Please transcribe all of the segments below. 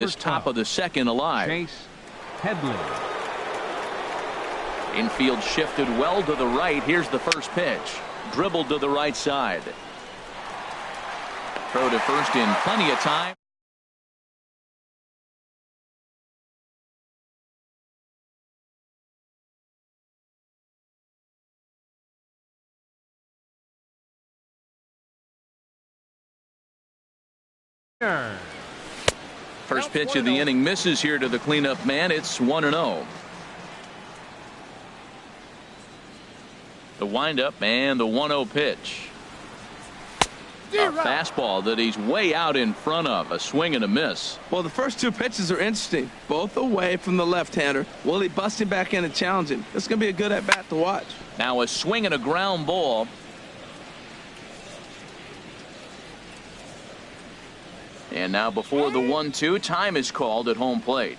This top of the second alive. Chase Headley. Infield shifted well to the right. Here's the first pitch. Dribbled to the right side. Throw to first in plenty of time. First pitch of the inning misses here to the cleanup man. It's 1-0. The windup and the 1-0 pitch. A fastball that he's way out in front of. A swing and a miss. Well, the first two pitches are interesting. Both away from the left-hander. Will he bust him back in and challenge him? It's going to be a good at-bat to watch. Now a swing and a ground ball. And now before the 1-2, time is called at home plate.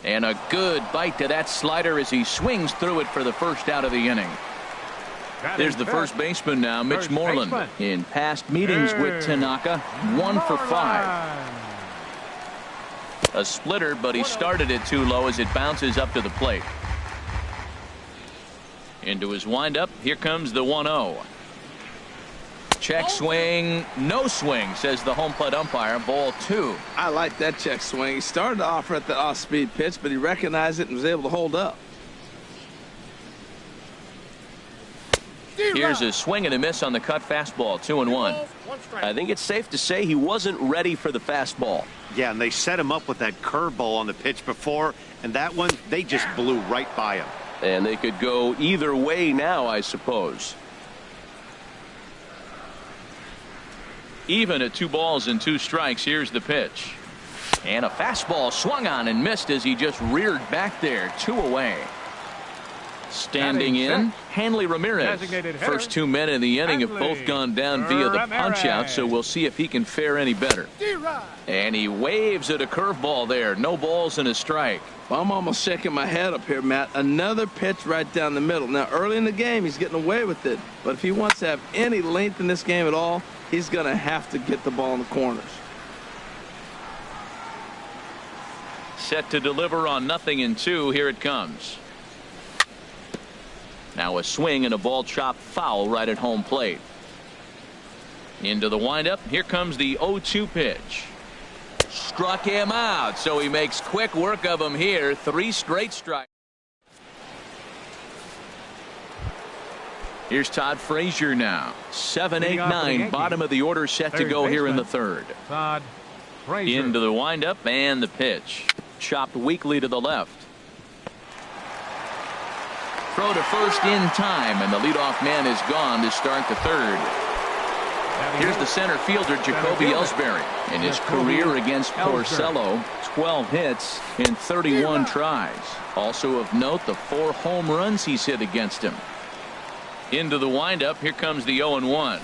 And a good bite to that slider as he swings through it for the first out of the inning. There's the first baseman now, Mitch Moreland. In past meetings with Tanaka, 1 for 5. A splitter, but he started it too low as it bounces up to the plate. Into his windup. Here comes the 1-0. Check swing. No swing, says the home plate umpire. Ball 2. I like that check swing. He started to offer at the off-speed pitch, but he recognized it and was able to hold up. Here's a swing and a miss on the cut fastball. 2-1. I think it's safe to say he wasn't ready for the fastball. Yeah, and they set him up with that curveball on the pitch before, and that one, they just blew right by him. And they could go either way now, I suppose. Even at 2 balls and 2 strikes. Here's the pitch. And a fastball swung on and missed as he just reared back there. 2 away. Standing in, Hanley Ramirez. First 2 men in the inning have both gone down via the punch-out, so we'll see if he can fare any better. And he waves at a curveball there. No balls and a strike. Well, I'm almost shaking my head up here, Matt. Another pitch right down the middle. Now, early in the game, he's getting away with it. But if he wants to have any length in this game at all, he's going to have to get the ball in the corners. Set to deliver on 0-2. Here it comes. Now a swing and a ball chopped foul right at home plate. Into the windup. Here comes the 0-2 pitch. Struck him out, so he makes quick work of him here. 3 straight strikes. Here's Todd Frazier now. 7, 8, 9. Bottom of the order set to go here in the third. Todd Frazier. Into the windup and the pitch. Chopped weakly to the left. Throw to first in time, and the leadoff man is gone to start the third. Here's the center fielder, Jacoby Ellsbury. In his career against Porcello, 12 hits in 31 tries. Also of note, the 4 home runs he's hit against him. Into the windup. Here comes the 0-1.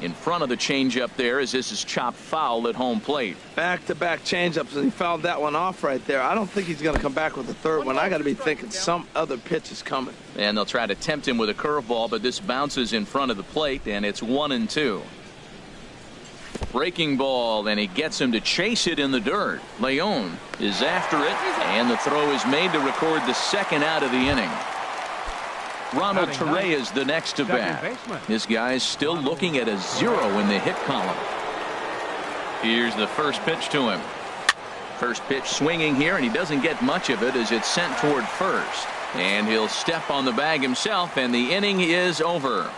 In front of the changeup there as this is chopped foul at home plate. Back-to-back changeups, and he fouled that one off right there. I don't think he's going to come back with the third one. I got to be thinking some other pitch is coming. And they'll try to tempt him with a curveball, but this bounces in front of the plate, and it's 1-2. Breaking ball, and he gets him to chase it in the dirt. Leon is after it, and the throw is made to record the second out of the inning. Ronald Torre is the next to bat. This guy's still looking at a 0 in the hit column. Here's the first pitch to him. First pitch swinging here, and he doesn't get much of it as it's sent toward first. And he'll step on the bag himself, and the inning is over.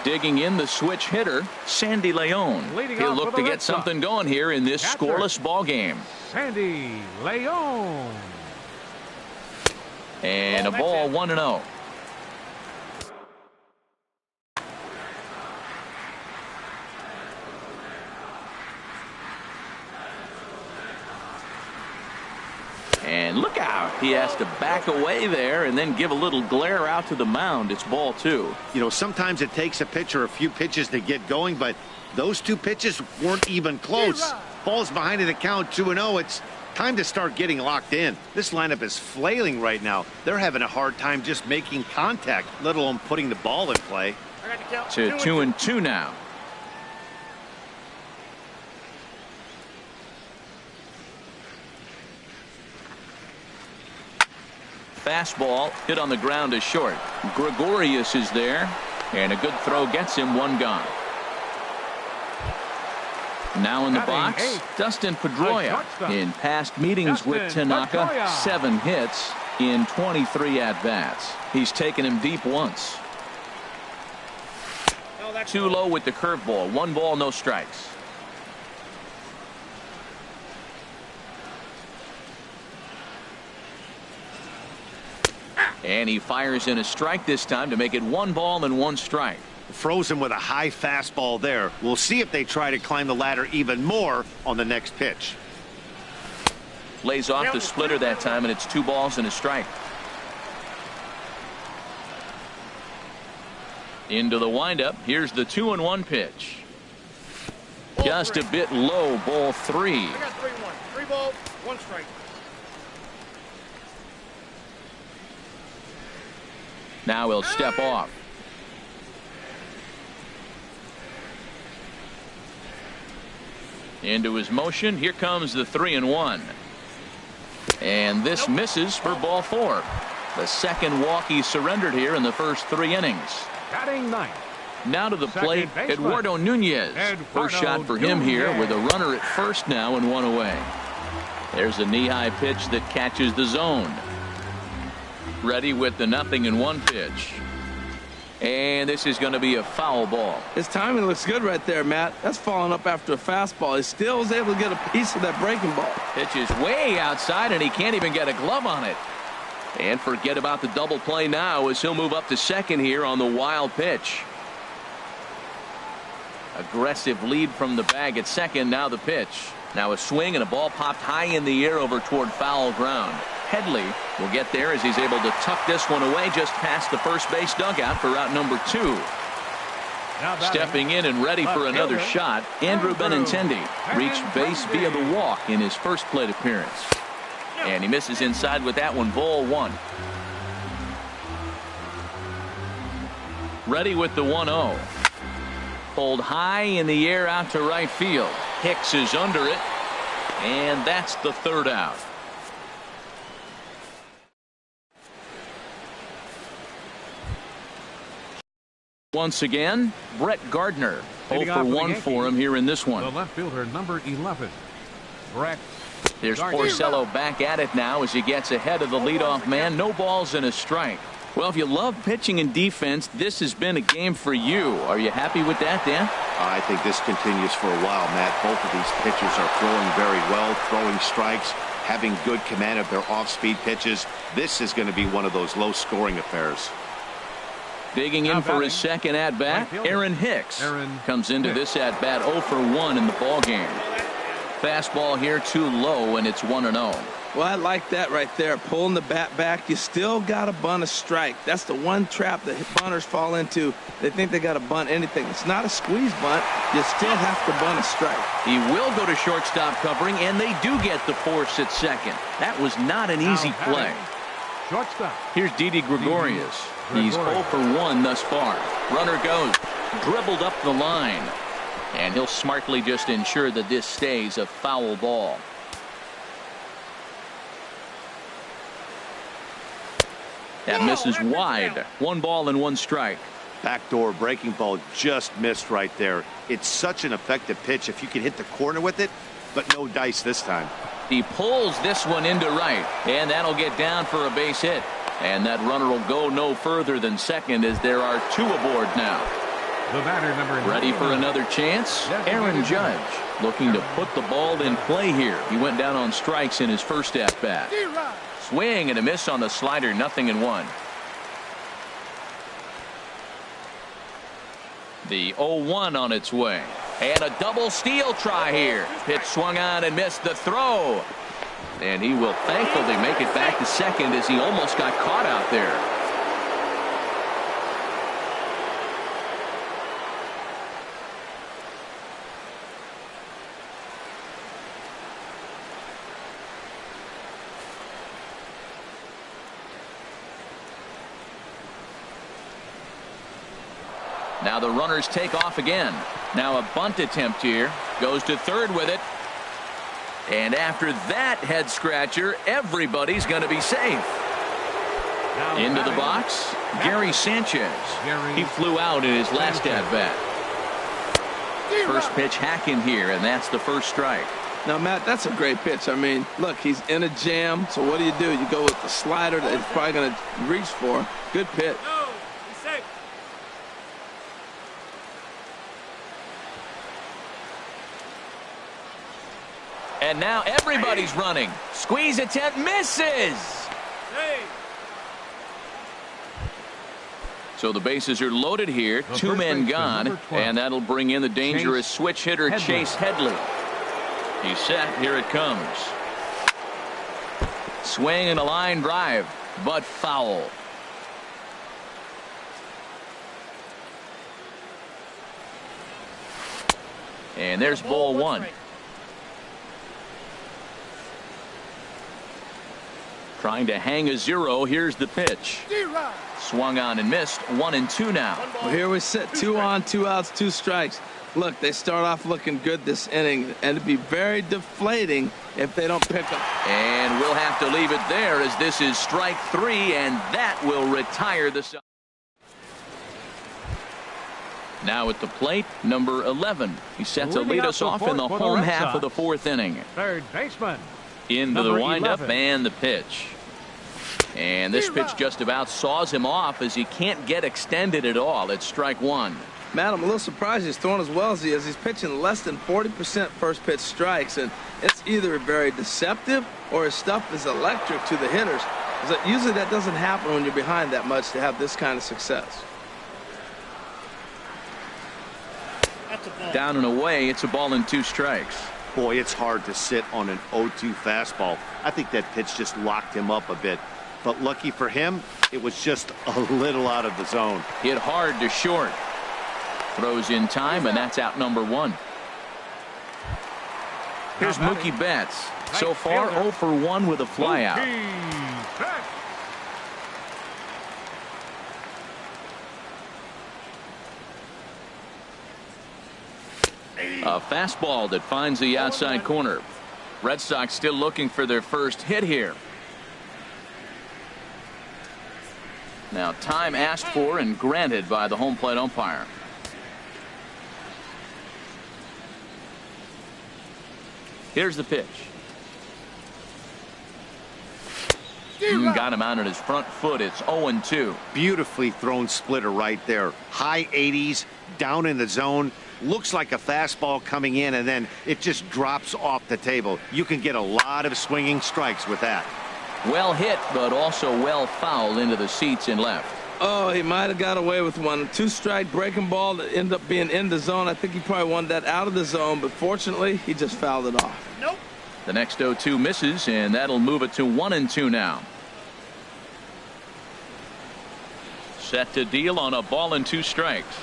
Digging in the switch hitter, Sandy Leon. He'll look to get something going here in this scoreless ball game. Sandy Leon. And a ball 1-0. And look out. He has to back away there and then give a little glare out to the mound. It's ball 2. You know, sometimes it takes a pitcher a few pitches to get going, but those 2 pitches weren't even close. Falls behind at the count 2-0. It's time to start getting locked in. This lineup is flailing right now. They're having a hard time just making contact, let alone putting the ball in play. To 2-2 now. Fastball hit on the ground is short. Gregorius is there, and a good throw gets him one gone. Now in the box, Dustin Pedroia. In past meetings with Tanaka, 7 hits in 23 at-bats. He's taken him deep once. Too low with the curveball. 1 ball, no strikes. And he fires in a strike this time to make it 1 ball and 1 strike. Frozen with a high fastball there. We'll see if they try to climb the ladder even more on the next pitch. Lays off the splitter that time, and it's 2 balls and a strike. Into the windup. Here's the 2-1 pitch. Just a bit low, ball 3. I got 3-1. 3 balls, 1 strike. Now he'll step off. Into his motion. Here comes the 3-1. And this misses for ball 4. The second walk he surrendered here in the first 3 innings. Batting 9th. Now to the plate, Eduardo Nunez. First shot for him here with a runner at first now and 1 away. There's a knee-high pitch that catches the zone. Ready with the 0-1 pitch. And this is going to be a foul ball. His timing looks good right there, Matt. That's following up after a fastball. He still was able to get a piece of that breaking ball. Pitch is way outside, and he can't even get a glove on it. And forget about the double play now as he'll move up to second here on the wild pitch. Aggressive lead from the bag at second. Now the pitch. Now a swing and a ball popped high in the air over toward foul ground. Headley will get there as he's able to tuck this one away just past the first base dugout for out number 2. Stepping in and ready for another shot, Andrew Benintendi reached base via the walk in his first plate appearance. And he misses inside with that one, ball 1. Ready with the 1-0. Pulled high in the air out to right field. Hicks is under it, and that's the 3rd out. Once again, Brett Gardner. 0 for 1 for him here in this one. The left fielder, number 11, Brett. There's Porcello back at it now as he gets ahead of the leadoff man. No balls and a strike. Well, if you love pitching and defense, this has been a game for you. Are you happy with that, Dan? I think this continues for a while, Matt. Both of these pitchers are throwing very well, throwing strikes, having good command of their off-speed pitches. This is going to be one of those low-scoring affairs. Digging in for his second at-bat, Aaron Hicks comes into this at-bat 0 for 1 in the ballgame. Fastball here too low, and it's 1-0. Well, I like that right there. Pulling the bat back. You still got to bunt a strike. That's the one trap that bunters fall into. They think they got to bunt anything. It's not a squeeze bunt. You still have to bunt a strike. He will go to shortstop covering, and they do get the force at second. That was not an easy play. Shortstop. Here's Didi Gregorius. He's 0 for 1 thus far. Runner goes. Dribbled up the line. And he'll smartly just ensure that this stays a foul ball. That misses wide. 1 ball and 1 strike. Backdoor breaking ball just missed right there. It's such an effective pitch if you can hit the corner with it, but no dice this time. He pulls this one into right, and that'll get down for a base hit. And that runner will go no further than second as there are 2 aboard now. The batter, number ready for another chance. Aaron Judge looking to put the ball in play here. He went down on strikes in his first at bat. Swing and a miss on the slider. 0-1. The 0-1 on its way. And a double steal try here. Pitch swung on and missed the throw. And he will thankfully make it back to second as he almost got caught out there. Now the runners take off again. Now a bunt attempt here. Goes to third with it. And after that head scratcher, everybody's going to be safe. Now Into the batting, box, Gary Sanchez. Gary He flew out in his last at-bat. First pitch hacking here, and that's the first strike. Now, Matt, that's a great pitch. I mean, look, he's in a jam. So what do? You go with the slider that he's probably going to reach for. Good pitch. No, he's safe. And now everybody's running. Squeeze attempt misses. Hey. So the bases are loaded here. The Two first men baseman, gone. number 12. And that'll bring in the dangerous switch hitter, Headley. Chase Headley. He's set. Here it comes. Swing and a line drive, but foul. And there's ball one. Trying to hang a zero. Here's the pitch. Swung on and missed. 1-2 now. Well, here we sit. 2 on, 2 outs, 2 strikes. Look, they start off looking good this inning, and it'd be very deflating if they don't pick up. And we'll have to leave it there as this is strike 3, and that will retire the side. Now at the plate, number 11. He's set to Leading lead off us the off in fourth the for the home Red half of the Sox. 4th inning. Third baseman. Into the Number windup 11. and the pitch. And this pitch just about saws him off as he can't get extended at all. It's strike 1. Matt, I'm a little surprised he's throwing as well as he is. He's pitching less than 40% first pitch strikes, and it's either very deceptive or his stuff is electric to the hitters. Usually that doesn't happen when you're behind that much to have this kind of success. That's a ball. Down and away, it's a ball and 2 strikes. Boy, it's hard to sit on an 0-2 fastball. I think that pitch just locked him up a bit. But lucky for him, it was just a little out of the zone. Hit hard to short. Throws in time, and that's out number 1. Here's Mookie Betts. So far, 0 for 1 with a flyout. Mookie Betts. A fastball that finds the outside corner. Red Sox still looking for their first hit here. Now time asked for and granted by the home plate umpire. Here's the pitch. Got him out on his front foot. It's 0-2. Beautifully thrown splitter right there. High 80s, down in the zone. Looks like a fastball coming in, and then it just drops off the table. You can get a lot of swinging strikes with that. Well hit, but also well fouled into the seats and left. Oh, he might have got away with one. 2-strike breaking ball that ended up being in the zone. I think he probably wanted that out of the zone, but fortunately, he just fouled it off. Nope. The next 0-2 misses, and that'll move it to 1-2 now. Set to deal on a ball and 2 strikes.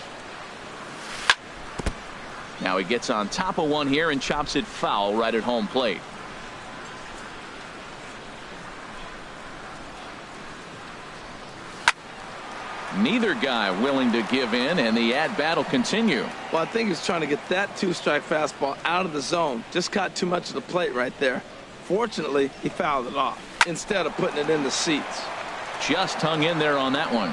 Now he gets on top of one here and chops it foul right at home plate. Neither guy willing to give in, and the at-bat will continue. Well, I think he's trying to get that 2-strike fastball out of the zone. Just caught too much of the plate right there. Fortunately, he fouled it off instead of putting it in the seats. Just hung in there on that one.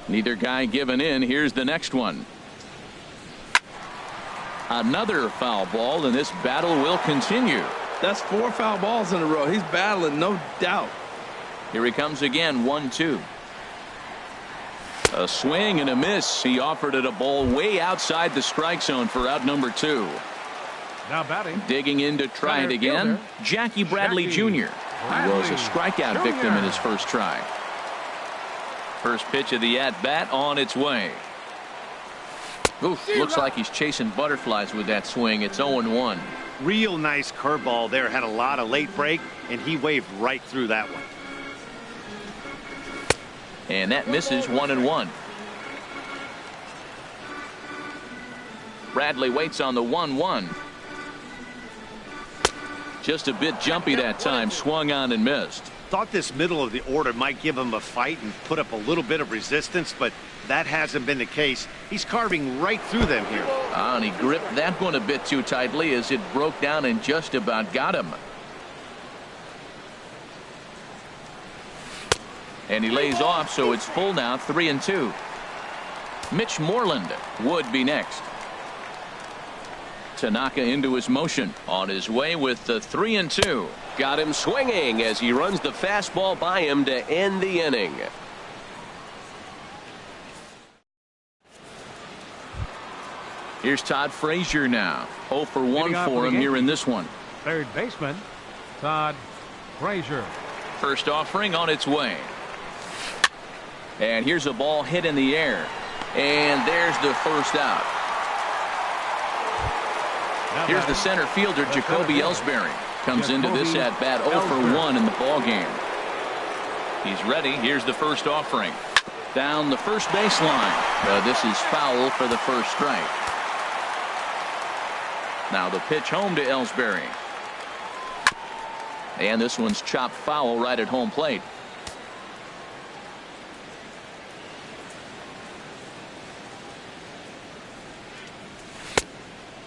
Neither guy giving in. Here's the next one. Another foul ball, and this battle will continue. That's 4 foul balls in a row. He's battling, no doubt. Here he comes again, 1-2. A swing and a miss. He offered it a ball way outside the strike zone for out number 2. Now batting. Digging in to try it Center again. fielder, Jackie Bradley Jr. He was a strikeout victim in his first try. First pitch of the at-bat on its way. Oof, looks like he's chasing butterflies with that swing. It's 0-1. Real nice curveball there. Had a lot of late break, and he waved right through that one. And that misses 1-1. Bradley waits on the 1-1. Just a bit jumpy that time. Swung on and missed. Thought this middle of the order might give him a fight and put up a little bit of resistance, but that hasn't been the case. He's carving right through them here. And he gripped that one a bit too tightly as it broke down and just about got him. And he lays off, so it's full now, 3-2. Mitch Moreland would be next. Tanaka into his motion, on his way with the 3-2. Got him swinging as he runs the fastball by him to end the inning. Here's Todd Frazier now. 0 for 1 for him here in this one. Third baseman, Todd Frazier. First offering on its way. And here's a ball hit in the air. And there's the first out. Here's the center fielder, Jacoby Ellsbury. Comes into this at bat 0 for 1 in the ball game. He's ready. Here's the first offering. Down the first baseline. This is foul for the first strike. Now the pitch home to Ellsbury. And this one's chopped foul right at home plate.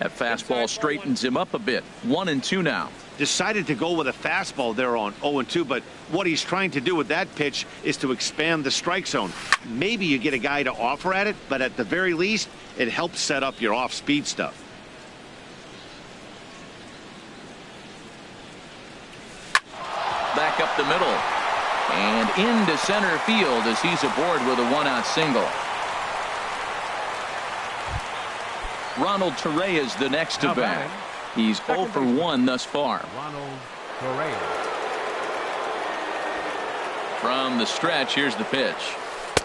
That fastball straightens him up a bit. 1-2 now. Decided to go with a fastball there on 0-2, but what he's trying to do with that pitch is to expand the strike zone. Maybe you get a guy to offer at it, but at the very least, it helps set up your off-speed stuff. Back up the middle. And into center field as he's aboard with a 1-out single. Ronald Torreyes is the next to bat. He's 0 for 1 thus far. Ronald Torreyes. From the stretch, here's the pitch.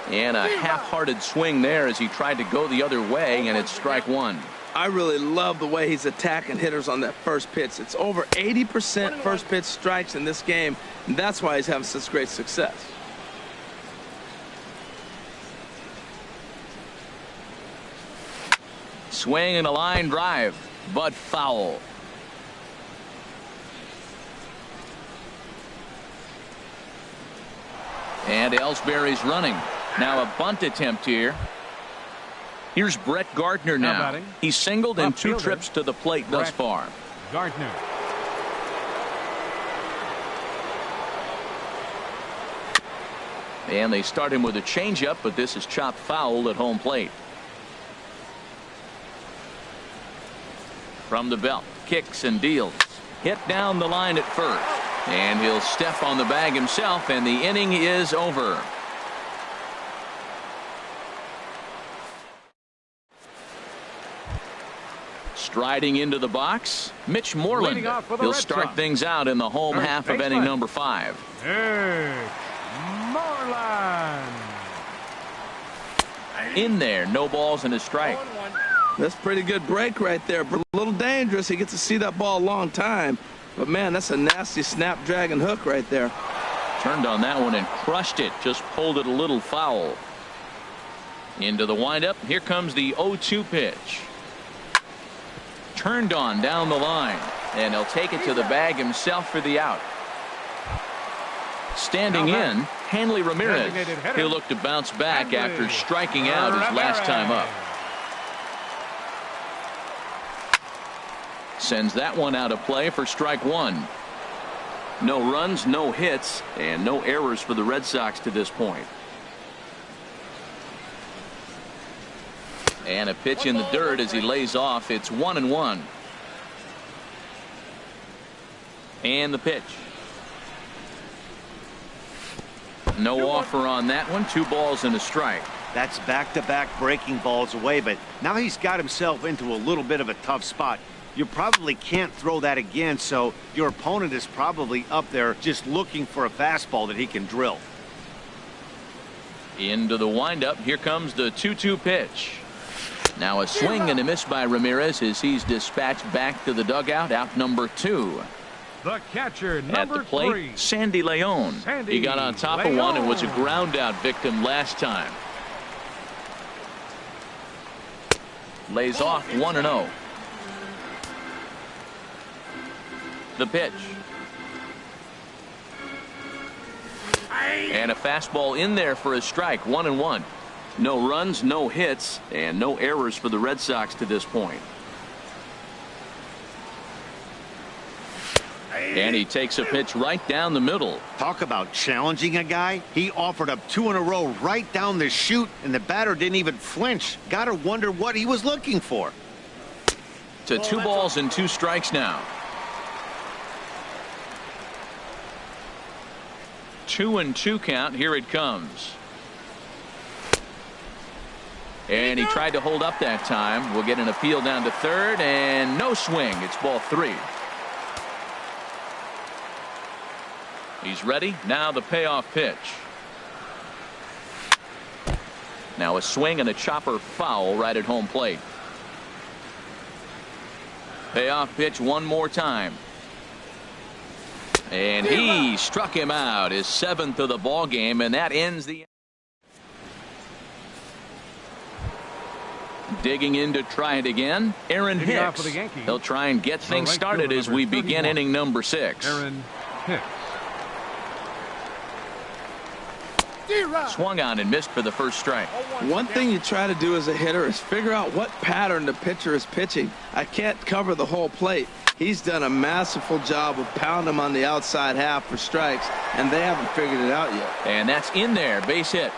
And a half-hearted swing there as he tried to go the other way, and it's strike one. I really love the way he's attacking hitters on that first pitch. It's over 80% first pitch strikes in this game, and that's why he's having such great success. Swing and a line drive, but foul. And Ellsbury's running. Now a bunt attempt here. Here's Brett Gardner now. He's singled in 2 trips to the plate thus far. Gardner. And they start him with a changeup, but this is chopped foul at home plate. From the belt, kicks and deals. Hit down the line at first. And he'll step on the bag himself, and the inning is over. Striding into the box, Mitch Moreland. He'll start things out in the home half of inning number 5. Mitch Moreland. In there, no balls and a strike. That's a pretty good break right there. A little dangerous. He gets to see that ball a long time. But, man, that's a nasty snapdragon hook right there. Turned on that one and crushed it. Just pulled it a little foul. Into the windup. Here comes the 0-2 pitch. Turned on down the line. And he'll take it to the bag himself for the out. Standing in, Hanley Ramirez. He'll look to bounce back after striking out his last time up. Sends that one out of play for strike one. No runs, no hits, and no errors for the Red Sox to this point. And a pitch in the dirt as he lays off. It's 1-1. And the pitch. No offer on that one. 2 balls and a strike. That's back-to-back breaking balls away, but now he's got himself into a little bit of a tough spot. You probably can't throw that again, so your opponent is probably up there just looking for a fastball that he can drill. Into the windup. Here comes the 2-2 pitch. Now a swing and a miss by Ramirez as he's dispatched back to the dugout. Out number 2. The catcher, At number the plate, 3. Sandy Leon. He got on top of one and was a ground out victim last time. Lays off 1-0. The pitch. And a fastball in there for a strike. 1-1. No runs, no hits, and no errors for the Red Sox to this point. And he takes a pitch right down the middle. Talk about challenging a guy. He offered up 2 in a row right down the chute, and the batter didn't even flinch. Gotta wonder what he was looking for. To 2 balls and 2 strikes now. 2-2 count. Here it comes. And he tried to hold up that time. We'll get an appeal down to third, and no swing. It's ball 3. He's ready. Now the payoff pitch. Now a swing and a chopper foul right at home plate. Payoff pitch one more time. And he struck him out, his 7th of the ball game, and that ends the. Digging in to try it again, Aaron Hicks. He'll try and get things started as we begin inning number 6. Aaron Hicks. Swung on and missed for the first strike. One thing you try to do as a hitter is figure out what pattern the pitcher is pitching. I can't cover the whole plate. He's done a masterful job of pounding him on the outside half for strikes, and they haven't figured it out yet. And that's in there, base hit.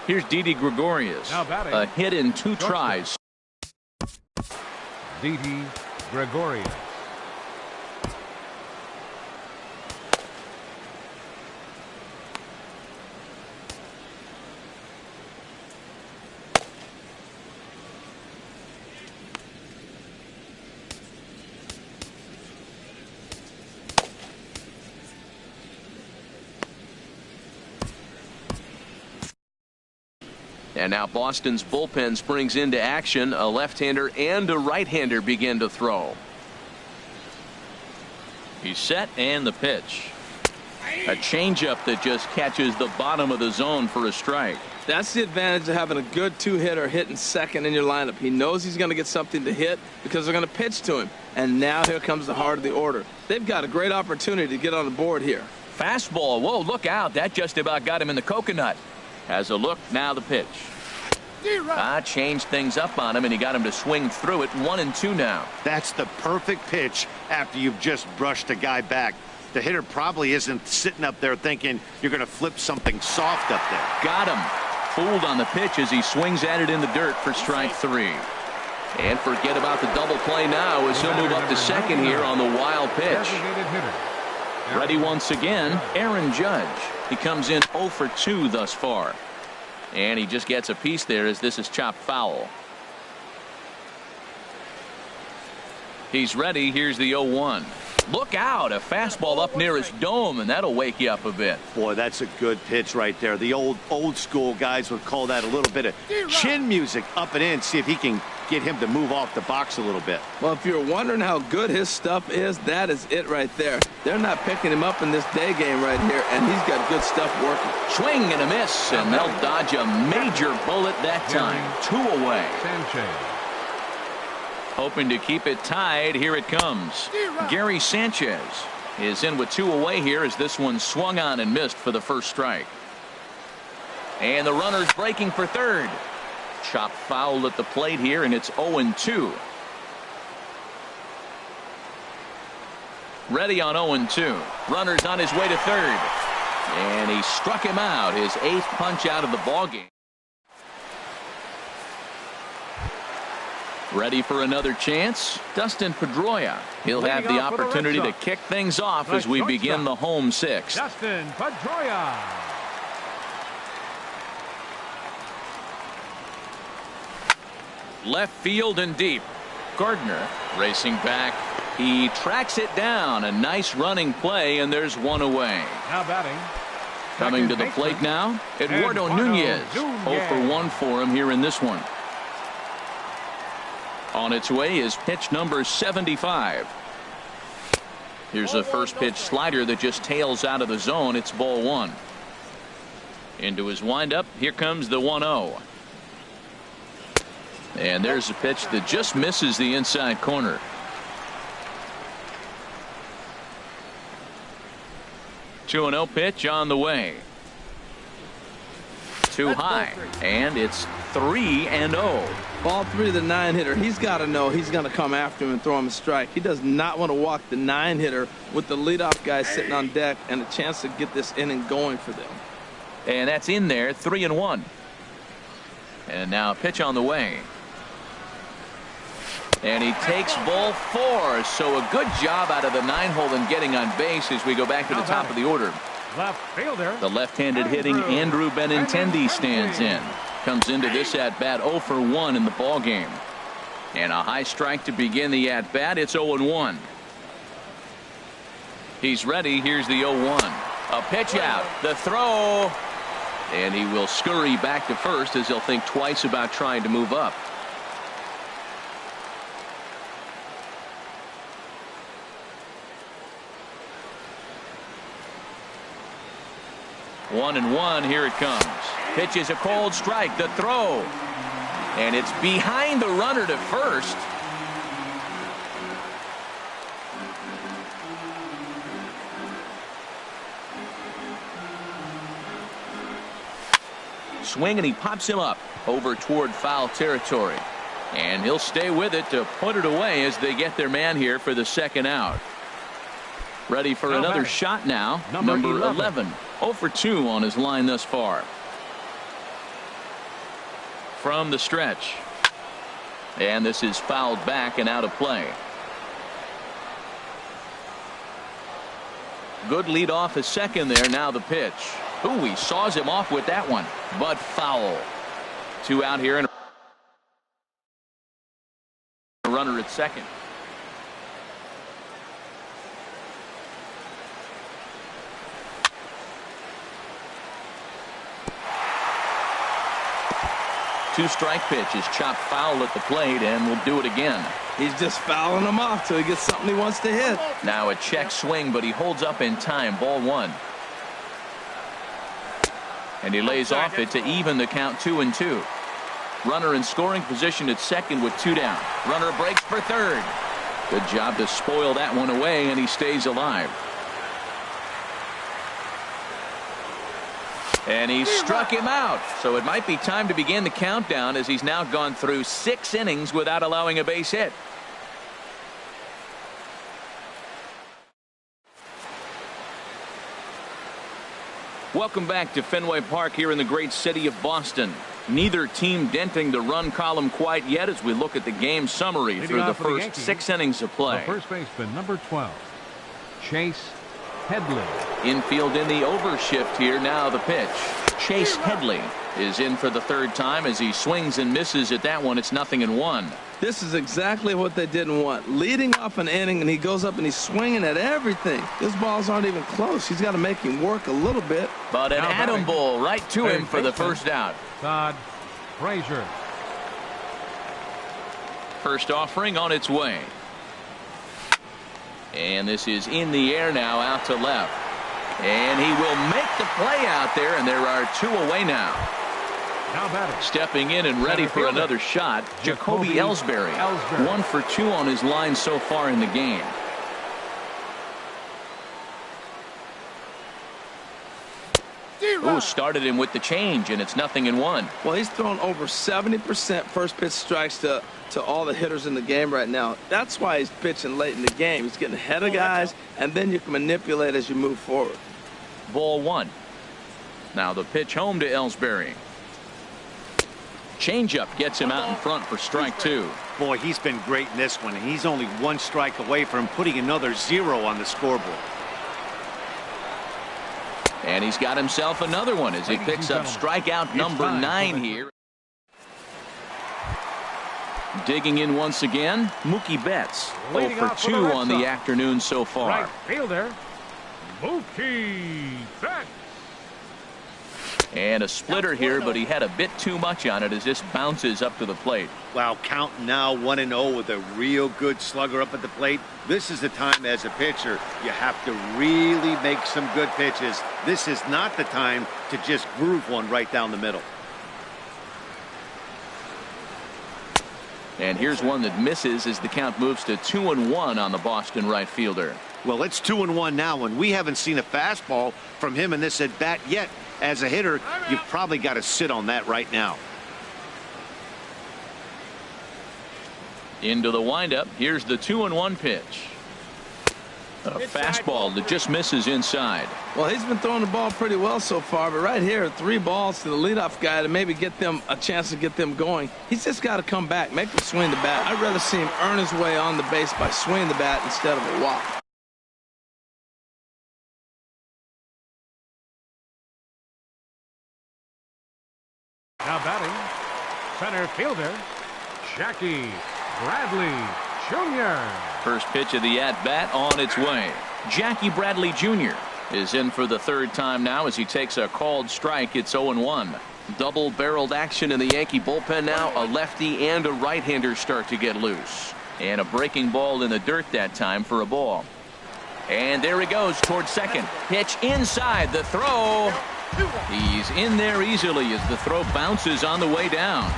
Here's Didi Gregorius. Now batting. A hit in 2 tries. Didi Gregorius. And now Boston's bullpen springs into action. A left-hander and a right-hander begin to throw. He's set, and the pitch. A changeup that just catches the bottom of the zone for a strike. That's the advantage of having a good 2-hitter hitting second in your lineup. He knows he's going to get something to hit because they're going to pitch to him. And now here comes the heart of the order. They've got a great opportunity to get on the board here. Fastball. Whoa, look out. That just about got him in the coconut. Has a look. Now the pitch. Changed things up on him, and he got him to swing through it. 1-2 now. That's the perfect pitch after you've just brushed a guy back. The hitter probably isn't sitting up there thinking you're going to flip something soft up there. Got him. Fooled on the pitch as he swings at it in the dirt for strike 3. And forget about the double play now as he'll move up to second here on the wild pitch. Ready once again, Aaron Judge. He comes in 0 for 2 thus far. And he just gets a piece there as this is chopped foul. He's ready. Here's the 0-1. Look out. A fastball up near his dome, and that'll wake you up a bit. Boy, that's a good pitch right there. The old school guys would call that a little bit of chin music up and in. See if he can get him to move off the box a little bit. Well, if you're wondering how good his stuff is, that is it right there. They're not picking him up in this day game right here, and he's got good stuff working. Swing and a miss, and they'll dodge a major bullet that time. 2 away. Sanchez. Hoping to keep it tied. Here it comes. Gary Sanchez is in with 2 away here as this one swung on and missed for the first strike. And the runner's breaking for third. Chop foul at the plate here, and it's 0-2. Ready on 0-2. Runner's on his way to third. And he struck him out, his 8th punch out of the ballgame. Ready for another chance? Dustin Pedroia. He'll have the opportunity to kick things off as we begin the home 6th. Dustin Pedroia. Left field and deep. Gardner racing back. He tracks it down. A nice running play, and there's 1 away. Now batting. Coming to the plate now, Eduardo Nunez. 0 for 1 for him here in this one. On its way is pitch number 75. Here's a first pitch slider that just tails out of the zone. It's ball 1. Into his windup. Here comes the 1-0. And there's a pitch that just misses the inside corner. 2-0 pitch on the way. Too high, and it's 3-0. Ball 3 to the 9-hitter. He's got to know he's going to come after him and throw him a strike. He does not want to walk the 9-hitter with the leadoff guy sitting on deck and a chance to get this inning going for them. And that's in there, 3-1. And now a pitch on the way. And he takes ball 4. So a good job out of the 9-hole in getting on base as we go back to the top of the order. Left fielder. The left-handed hitting Andrew Benintendi stands in. Comes into this at-bat 0 for 1 in the ball game. And a high strike to begin the at-bat. It's 0-1. He's ready. Here's the 0-1. A pitch out. The throw. And he will scurry back to first as he'll think twice about trying to move up. One and one. Here it comes. Pitch is a cold strike. The throw. And it's behind the runner to first. Swing, and he pops him up over toward foul territory. And he'll stay with it to put it away as they get their man here for the second out. Ready for another shot now. Number 11. 0 for 2 on his line thus far. From the stretch. And this is fouled back and out of play. Good lead off his second there. Now the pitch. Ooh, he saws him off with that one, but foul. 2 out here and a runner at second. Two-strike pitch is chopped foul at the plate, and will do it again. He's just fouling him off till he gets something he wants to hit. Now a check swing, but he holds up in time. Ball 1. And he lays off it to even the count 2-2. Runner in scoring position at second with 2 down. Runner breaks for third. Good job to spoil that one away, and he stays alive. And he struck him out. So it might be time to begin the countdown as he's now gone through 6 innings without allowing a base hit. Welcome back to Fenway Park here in the great city of Boston. Neither team denting the run column quite yet as we look at the game summary through the first 6 innings of play. The first baseman, number 12, Chase Headley. Infield in the overshift here. Now the pitch. Chase Headley is in for the 3rd time as he swings and misses at that one. It's 0-1. This is exactly what they didn't want. Leading off an inning, and he goes up and he's swinging at everything. His balls aren't even close. He's got to make him work a little bit. But an Adam Bull right to him for the first out. Todd Frazier. First offering on its way. And this is in the air now, out to left. And he will make the play out there, and there are 2 away now. Now batting. Stepping in and ready for another shot, Jacoby Ellsbury. 1 for 2 on his line so far in the game. Ooh, started him with the change, and it's 0-1. Well, he's thrown over 70% first pitch strikes to all the hitters in the game right now. That's why he's pitching late in the game. He's getting ahead of guys, and then you can manipulate as you move forward. Ball 1. Now the pitch home to Ellsbury. Changeup gets him out in front for strike 2. Boy, he's been great in this one, and he's only 1 strike away from putting another 0 on the scoreboard. And he's got himself another one as he picks up strikeout number 9 here. Digging in once again, Mookie Betts. 0 for 2 on the afternoon so far. Right fielder, Mookie Betts. And a splitter here, but he had a bit too much on it as this bounces up to the plate. Wow, count now 1-0 with a real good slugger up at the plate. This is the time as a pitcher you have to really make some good pitches. This is not the time to just groove one right down the middle. And here's one that misses as the count moves to 2-1 on the Boston right fielder. Well, it's 2-1 now, and we haven't seen a fastball from him in this at bat yet. As a hitter, you've probably got to sit on that right now. Into the windup. Here's the 2-1 pitch. A fastball that just misses inside. Well, he's been throwing the ball pretty well so far, but right here, 3 balls to the leadoff guy to maybe get them a chance to get them going. He's just got to come back, make them swing the bat. I'd rather see him earn his way on the base by swinging the bat instead of a walk. Now batting, center fielder, Jackie Bradley Jr. First pitch of the at-bat on its way. Jackie Bradley Jr. is in for the 3rd time now as he takes a called strike. It's 0-1. Double-barreled action in the Yankee bullpen now. A lefty and a right-hander start to get loose. And a breaking ball in the dirt that time for a ball. And there he goes towards second. Pitch inside. The throw. He's in there easily as the throw bounces on the way down.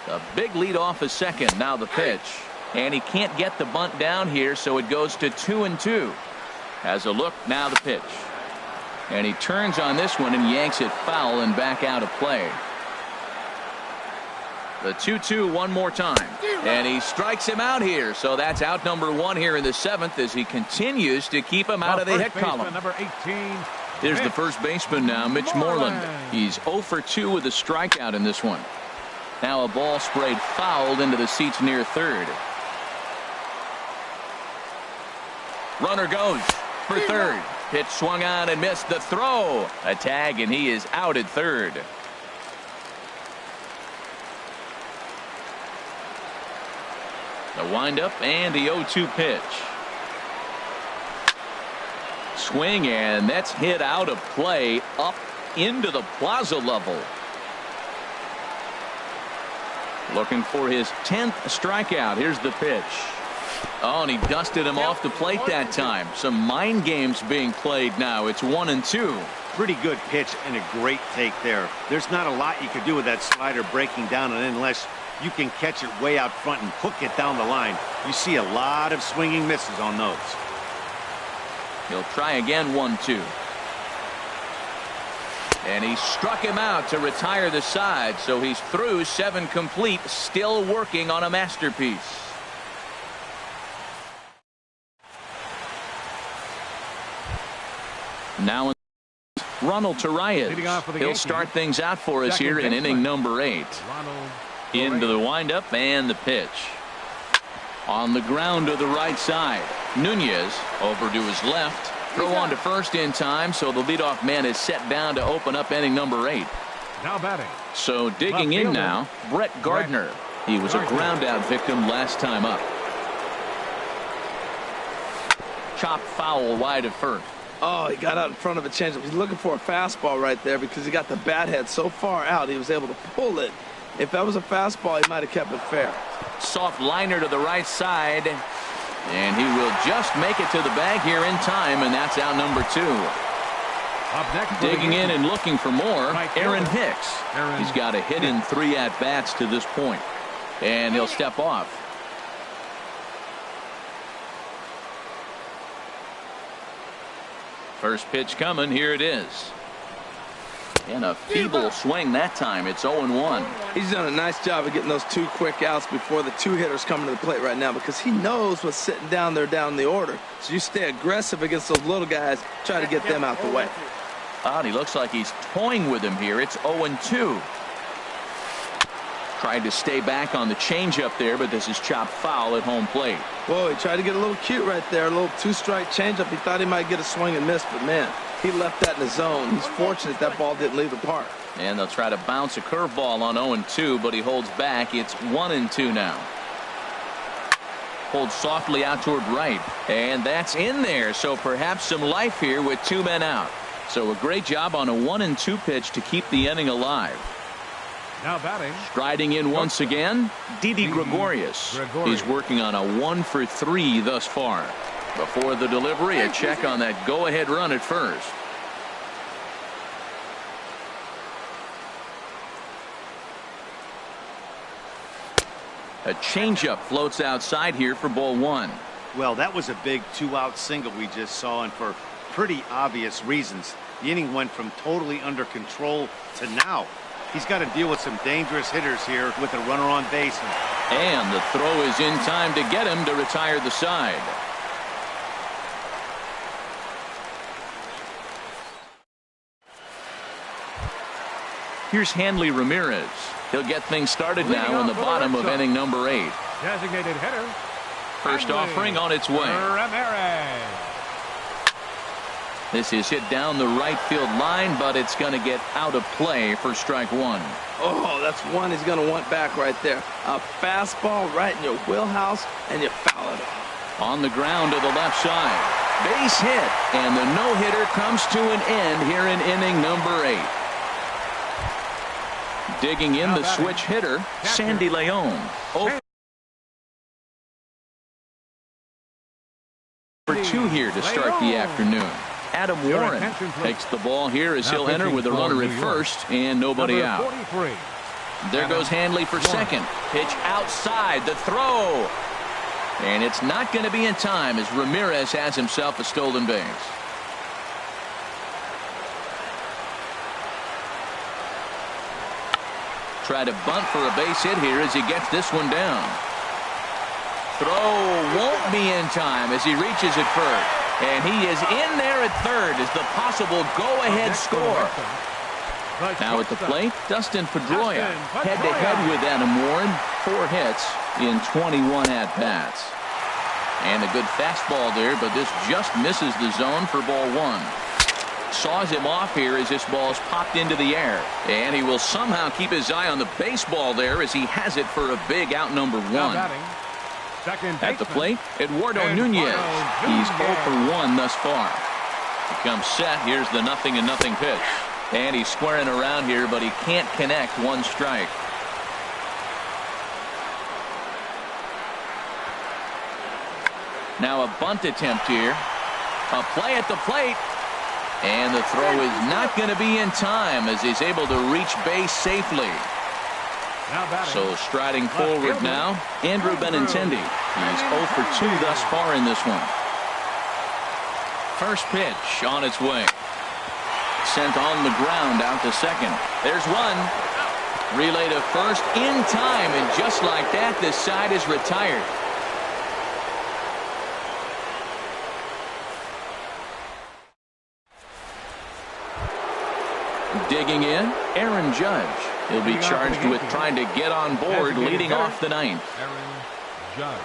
A big lead off a second. Now the pitch. And he can't get the bunt down here, so it goes to 2-2. Has a look. Now the pitch. And he turns on this one and yanks it foul and back out of play. The 2-2 one more time. And he strikes him out here. So that's out number 1 here in the 7th as he continues to keep him out of the hit column. Number 18. Here's the first baseman now, Mitch Moreland. He's 0 for 2 with a strikeout in this one. Now a ball sprayed fouled into the seats near third. Runner goes for third. Pitch swung on and missed. The throw. A tag, and he is out at third. The windup and the 0-2 pitch. Swing, and that's hit out of play up into the plaza level. Looking for his 10th strikeout. Here's the pitch. Oh, and he dusted him off the plate that time. Some mind games being played now. It's 1-2. Pretty good pitch and a great take there. There's not a lot you could do with that slider breaking down, and unless you can catch it way out front and hook it down the line, you see a lot of swinging misses on those. He'll try again. 1-2. And he struck him out to retire the side, so he's through 7 complete, still working on a masterpiece. Now Ronald Torreyes. He'll start things out for us here in inning number 8. Into the windup and the pitch. On the ground to the right side. Nunez over to his left. Throw on to first in time, so the leadoff man is set down to open up inning number 8. Now batting. So digging in now, Brett Gardner. He was a ground out victim last time up. Chop foul wide of first. Oh, he got out in front of a changeup. He's looking for a fastball right there because he got the bat head so far out he was able to pull it. If that was a fastball, he might have kept it fair. Soft liner to the right side. And he will just make it to the bag here in time, and that's out number 2. Up next, digging in and looking for more, Aaron Hicks. He's got a hit in 3 at-bats to this point. And he'll step off. First pitch coming. Here it is. And a feeble swing that time. It's 0-1. He's done a nice job of getting those 2 quick outs before the 2 hitters coming to the plate right now because he knows what's sitting down there down the order. So you stay aggressive against those little guys, try to get them out the way. And he looks like he's toying with him here. It's 0-2. Tried to stay back on the changeup there, but this is chopped foul at home plate. Whoa, he tried to get a little cute right there. A little 2-strike changeup. He thought he might get a swing and miss, but man, he left that in the zone. He's fortunate that ball didn't leave the park. And they'll try to bounce a curveball on 0-2, but he holds back. It's 1-2 now. Pulled softly out toward right, and that's in there. So perhaps some life here with 2 men out. So a great job on a 1-2 pitch to keep the inning alive. Now batting. Striding in once again, Didi Gregorius. He's working on a 1 for 3 thus far. Before the delivery, a check on that go-ahead run at first. A changeup floats outside here for ball one. Well, that was a big 2-out single we just saw, and for pretty obvious reasons. The inning went from totally under control to now. He's got to deal with some dangerous hitters here with a runner on base. And the throw is in time to get him to retire the side. Here's Hanley Ramirez. He'll get things started now in the bottom of inning number 8. Designated hitter. First offering on its way. Ramirez. This is hit down the right field line, but it's going to get out of play for strike one. Oh, that's one he's going to want back right there. A fastball right in your wheelhouse, and you foul it off. On the ground to the left side. Base hit, and the no-hitter comes to an end here in inning number 8. Digging in the switch hitter, Sandy Leon. For 2 here to start the afternoon. Adam Warren takes the ball here as he'll enter with a runner at first and nobody out. There goes Hanley for second. Pitch outside, the throw. And it's not going to be in time as Ramirez has himself a stolen base. Try to bunt for a base hit here as he gets this one down. Throw won't be in time as he reaches at first. And he is in there at third as the possible go-ahead score. Now at the plate, Dustin Pedroia. Head-to-head with Adam Warren. 4 hits in 21 at-bats. And a good fastball there, but this just misses the zone for ball one. Saws him off here as this ball's popped into the air. And he will somehow keep his eye on the baseball there as he has it for a big out number 1. At the plate, Eduardo Nunez. He's 0 for 1 thus far. He comes set. Here's the 0-0 pitch. And he's squaring around here, but he can't connect. 1 strike. Now a bunt attempt here. A play at the plate. And the throw is not going to be in time as he's able to reach base safely. So striding forward now, Andrew Benintendi. He's 0 for 2 thus far in this one. First pitch on its way. Sent on the ground out to second. There's one. Relay to first in time, and just like that, this side is retired. Digging in, Aaron Judge. He'll be charged with trying to get on board leading off the 9th. Aaron Judge.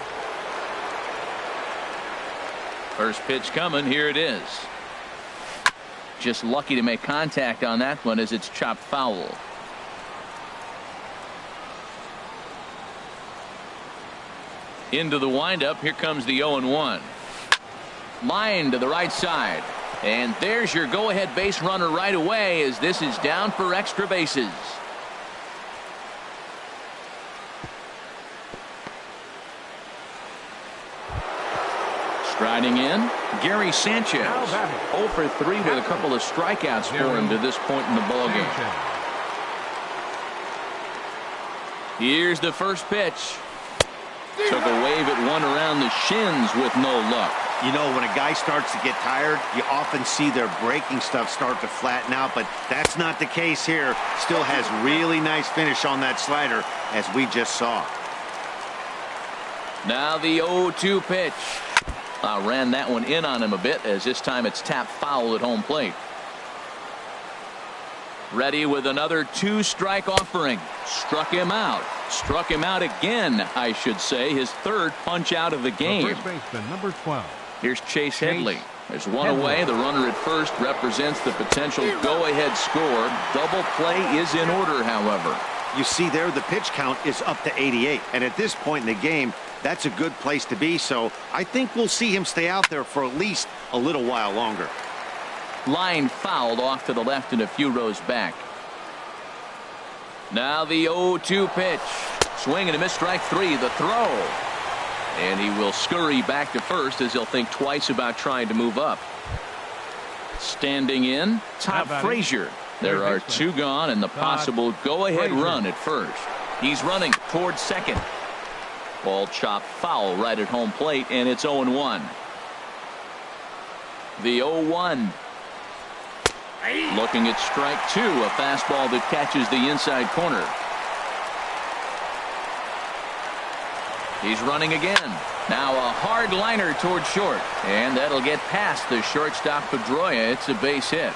First pitch coming. Here it is. Just lucky to make contact on that one as it's chopped foul. Into the windup. Here comes the 0-1. Line to the right side. And there's your go-ahead base runner right away as this is down for extra bases. Striding in, Gary Sanchez. 0 for 3 with a couple of strikeouts for him to this point in the ballgame. Here's the first pitch. Took a wave at one around the shins with no luck. You know, when a guy starts to get tired, you often see their breaking stuff start to flatten out, but that's not the case here. Still has really nice finish on that slider, as we just saw. Now the 0-2 pitch. Ran that one in on him a bit as this time it's tapped foul at home plate. Ready with another 2-strike offering. Struck him out. Struck him out again, I should say. His 3rd punch out of the game. First baseman, number 12. Here's Chase Headley. There's one away. The runner at first represents the potential go-ahead score. Double play is in order, however. You see there, the pitch count is up to 88. And at this point in the game, that's a good place to be. So I think we'll see him stay out there for at least a little while longer. Line fouled off to the left and a few rows back. Now the 0-2 pitch. Swing and a miss, strike 3. The throw. And he will scurry back to first as he'll think twice about trying to move up. Standing in, Todd Frazier. There are 2 gone and the possible go-ahead run at first. He's running towards second. Ball chopped foul right at home plate, and it's 0-1. The 0-1. Looking at strike two, a fastball that catches the inside corner. He's running again. Now a hard liner toward short, and that'll get past the shortstop Pedroia. It's a base hit.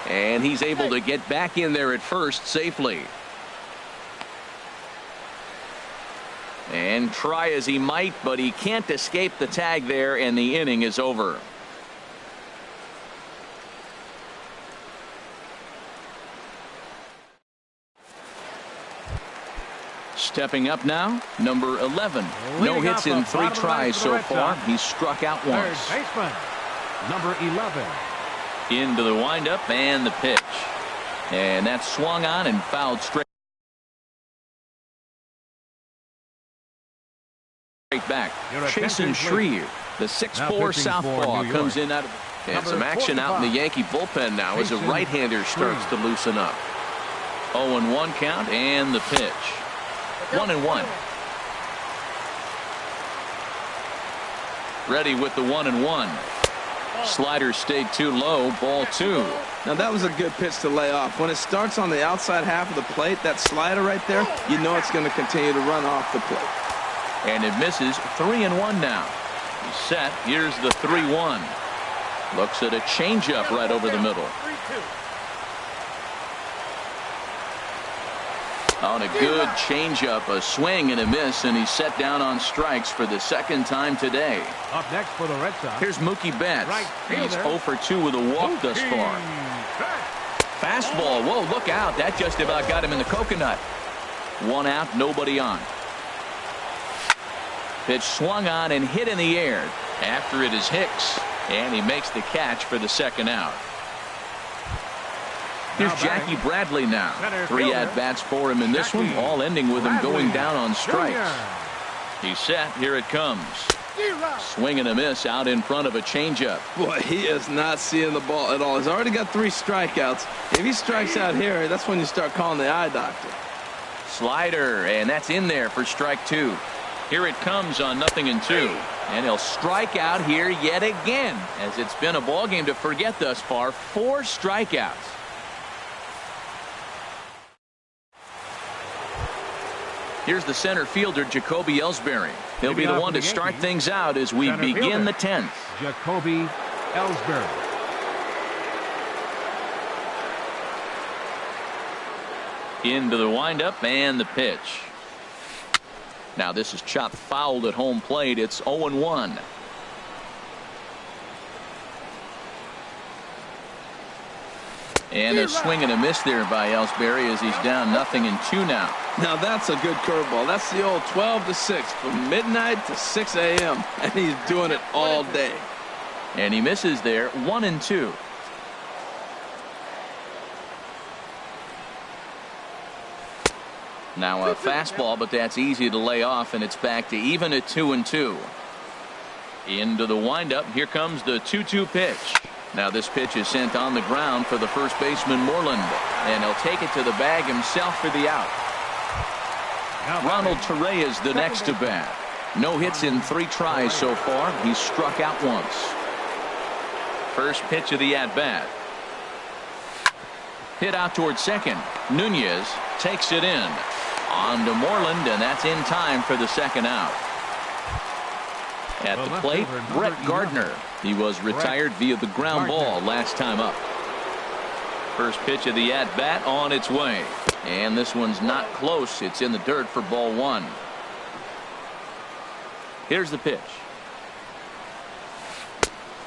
And he's able to get back in there at first safely. And try as he might, but he can't escape the tag there, and the inning is over. Stepping up now, number 11. No hits in 3 tries so far. He's struck out once. Third baseman, number 11. Into the windup and the pitch. And that's swung on and fouled straight back. Chasen Shreve, the 6'4" southpaw, comes in out of. And some action out in the Yankee bullpen now as a right-hander starts to loosen up. 0-1 count and the pitch. 1-1. Ready with the 1-1. Slider stayed too low. Ball 2. Now that was a good pitch to lay off. When it starts on the outside half of the plate, that slider right there, you know it's going to continue to run off the plate. And it misses. 3-1 now. He's set. Here's the 3-1. Looks at a changeup right over the middle. On a good changeup, a swing and a miss, and he's set down on strikes for the second time today. Up next for the Red Sox. Here's Mookie Betts. Right He's fielder. 0 for 2 with a walk thus far. Fastball. Whoa, look out. That just about got him in the coconut. 1 out, nobody on. Pitch swung on and hit in the air. After it is Hicks, and he makes the catch for the second out. Here's Jackie Bradley now. 3 at-bats for him in this one, all ending with him going down on strikes. He's set. Here it comes. Swing and a miss out in front of a changeup. Boy, he is not seeing the ball at all. He's already got 3 strikeouts. If he strikes out here, that's when you start calling the eye doctor. Slider, and that's in there for strike 2. Here it comes on 0-2. And he'll strike out here yet again, as it's been a ball game to forget thus far. 4 strikeouts. Here's the center fielder, Jacoby Ellsbury. He'll be the one to start things out as we begin the 10th. Jacoby Ellsbury. Into the windup and the pitch. Now this is chopped fouled at home plate. It's 0-1. And a swing and a miss there by Ellsbury as he's down 0-2 now. Now that's a good curveball. That's the old 12-6 from midnight to 6 a.m. and he's doing it all day. And he misses there. 1-2. Now a fastball, but that's easy to lay off, and it's back to even at 2-2. Into the windup. Here comes the 2-2 pitch. Now this pitch is sent on the ground for the first baseman Moreland, and he'll take it to the bag himself for the out. Ronald Torrey is the next to bat. No hits in 3 tries so far. He's struck out once. First pitch of the at-bat. Hit out toward second. Nunez takes it in. On to Moreland, and that's in time for the second out. At the plate, Brett Gardner. He was retired via the ground ball last time up. First pitch of the at-bat on its way. And this one's not close. It's in the dirt for ball 1. Here's the pitch.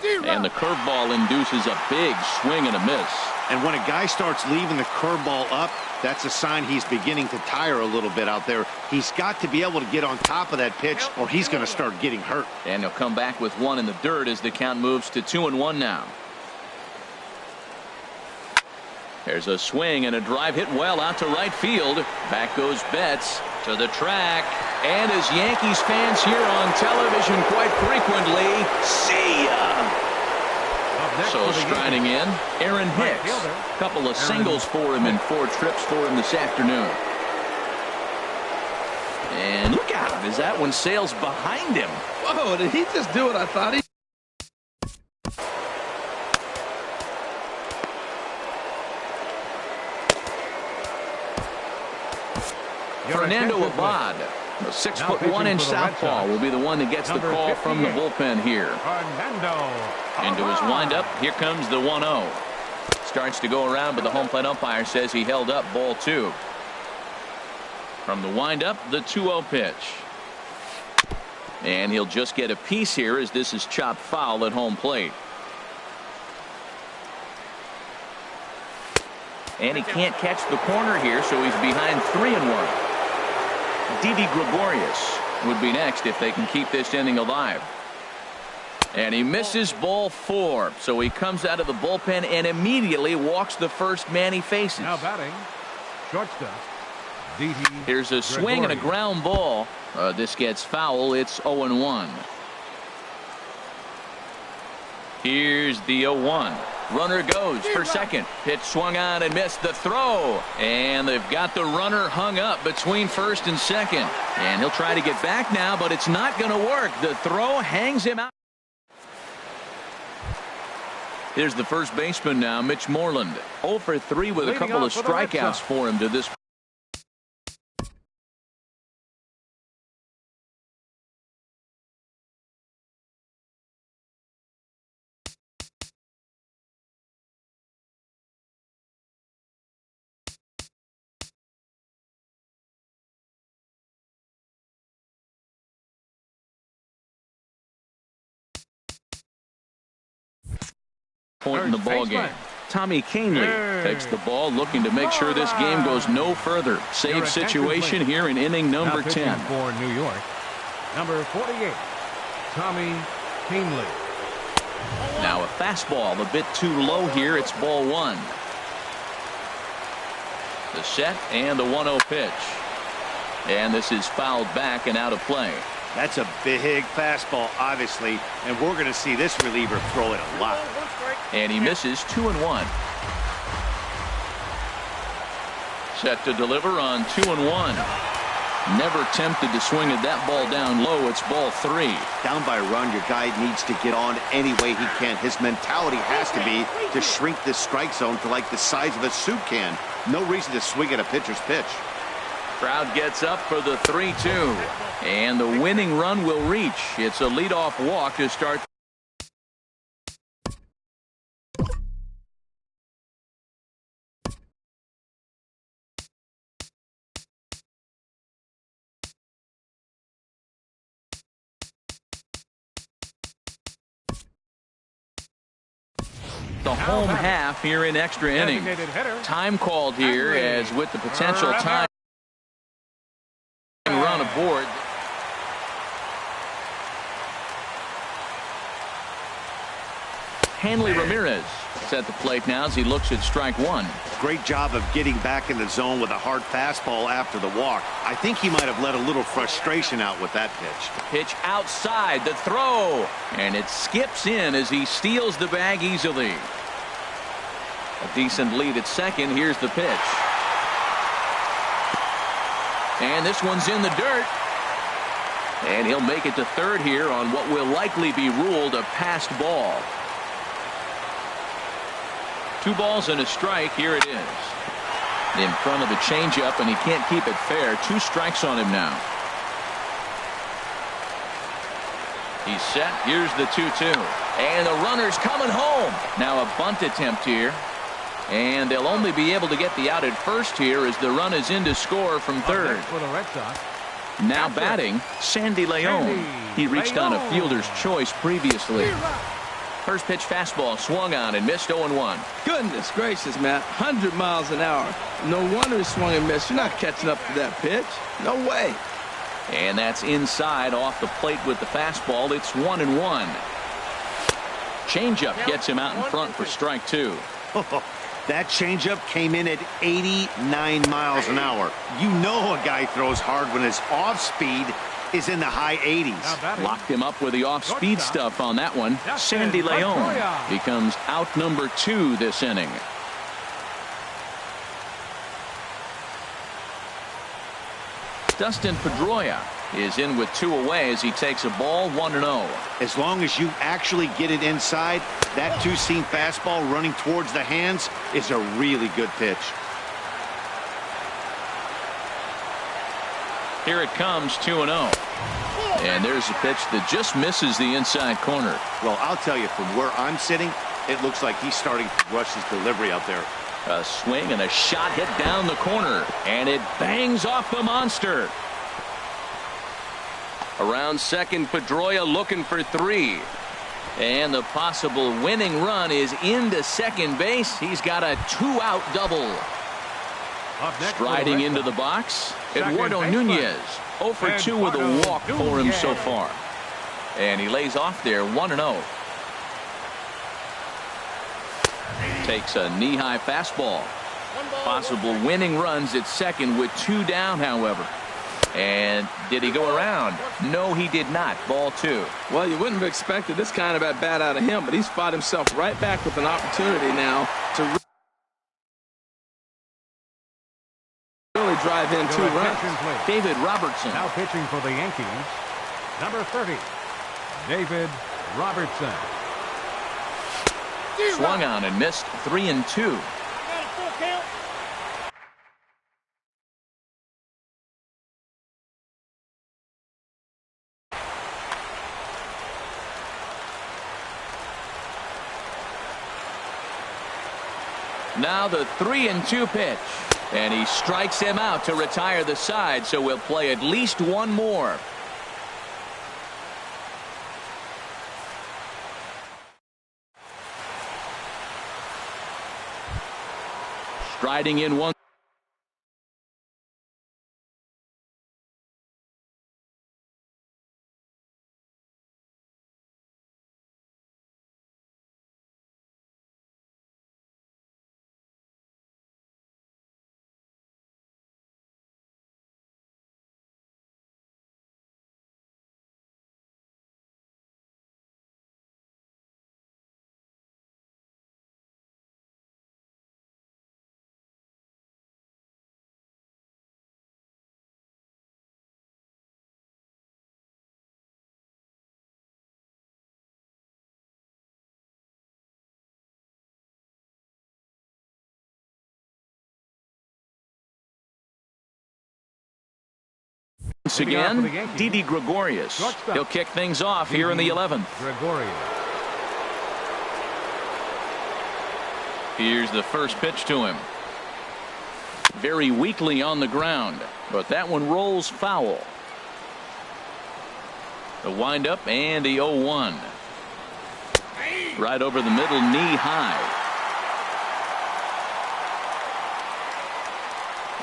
And the curveball induces a big swing and a miss. And when a guy starts leaving the curveball up, that's a sign he's beginning to tire a little bit out there. He's got to be able to get on top of that pitch, or he's going to start getting hurt. And he'll come back with 1 in the dirt as the count moves to 2-1 now. There's a swing and a drive hit well out to right field. Back goes Betts to the track. And as Yankees fans here on television quite frequently, see ya! So striding in, Aaron Hicks. Couple of singles for him in 4 trips for him this afternoon. And look out as that one sails behind him. Whoa, did he just do what I thought he... Fernando Abad, the 6'1" southpaw, will be the one that gets the call from the bullpen here. Into his windup, here comes the 1-0. Starts to go around, but the home plate umpire says he held up ball 2. From the windup, the 2-0 pitch. And he'll just get a piece here as this is chopped foul at home plate. And he can't catch the corner here, so he's behind 3-1. Didi Gregorius would be next if they can keep this inning alive. And he misses ball 4, so he comes out of the bullpen and immediately walks the first man he faces. Now batting, shortstop. Here's a swing and a ground ball. This gets foul. It's 0-1. Here's the 0-1. Runner goes for second. Pitch swung on and missed. The throw. And they've got the runner hung up between first and second. And he'll try to get back now, but it's not going to work. The throw hangs him out. Here's the first baseman now, Mitch Moreland. 0 for 3 with a couple of strikeouts for him to this. Point in the ball game. Tommy Canely takes the ball, looking to make sure this game goes no further. Save situation here in inning number 10. For New York, number 48, Tommy Canely. Now a fastball a bit too low here. It's ball 1. The set and the 1-0 pitch. And this is fouled back and out of play. That's a big fastball, obviously, and we're going to see this reliever throw it a lot. And he misses 2-1. Set to deliver on 2-1. Never tempted to swing at that ball down low. It's ball 3. Down by a run, your guy needs to get on any way he can. His mentality has to be to shrink this strike zone to like the size of a soup can. No reason to swing at a pitcher's pitch. Crowd gets up for the 3-2. And the winning run will reach. It's a leadoff walk to start. The home half here in extra innings. Time called here as with the potential time run aboard. Hanley Ramirez is at the plate now as he looks at strike 1. Great job of getting back in the zone with a hard fastball after the walk. I think he might have let a little frustration out with that pitch. Pitch outside, the throw, and it skips in as he steals the bag easily. A decent lead at second. Here's the pitch. And this one's in the dirt. And he'll make it to third here on what will likely be ruled a passed ball. 2 balls and a strike. Here it is. In front of the changeup, and he can't keep it fair. 2 strikes on him now. He's set. Here's the 2-2. And the runner's coming home. Now a bunt attempt here. And they'll only be able to get the out at first here as the run is in to score from third. For the Red Sox. Now batting, Sandy Leon. He reached on a fielder's choice previously. First pitch fastball swung on and missed 0-1. Goodness gracious, Matt. 100 miles an hour. No wonder he swung and missed. You're not catching up to that pitch. No way. And that's inside off the plate with the fastball. It's 1-1. Changeup gets him out in front for strike 2. That changeup came in at 89 miles an hour. You know a guy throws hard when his off speed is in the high 80s. Locked him up with the off-speed stuff on that one. Sandy Leon becomes out number 2 this inning. Dustin Pedroia is in with 2 away as he takes a ball 1-0. As long as you actually get it inside, that two-seam fastball running towards the hands is a really good pitch. Here it comes, 2-0. And there's a pitch that just misses the inside corner. Well, I'll tell you, from where I'm sitting, it looks like he's starting to rush his delivery out there. A swing and a shot hit down the corner, and it bangs off the monster. Around second, Pedroia looking for 3. And the possible winning run is into second base. He's got a 2-out double. Striding into the box, Eduardo Nunez. 0 for 2 with a walk for him so far. And he lays off there 1-0. Takes a knee-high fastball. Possible winning runs at second with 2 down, however. And did he go around? No, he did not. Ball 2. Well, you wouldn't have expected this kind of at bat out of him, but he's fought himself right back with an opportunity now to really drive in 2 runs. David Robertson. Now pitching for the Yankees, number 30, David Robertson. Swung on and missed. 3-2. Now the 3-2 pitch. And he strikes him out to retire the side, so we'll play at least 1 more. Striding in 1. Once again, Didi Gregorius. He'll kick things off here in the 11th. Here's the first pitch to him. Very weakly on the ground, but that one rolls foul. The windup and the 0-1. Right over the middle, knee high.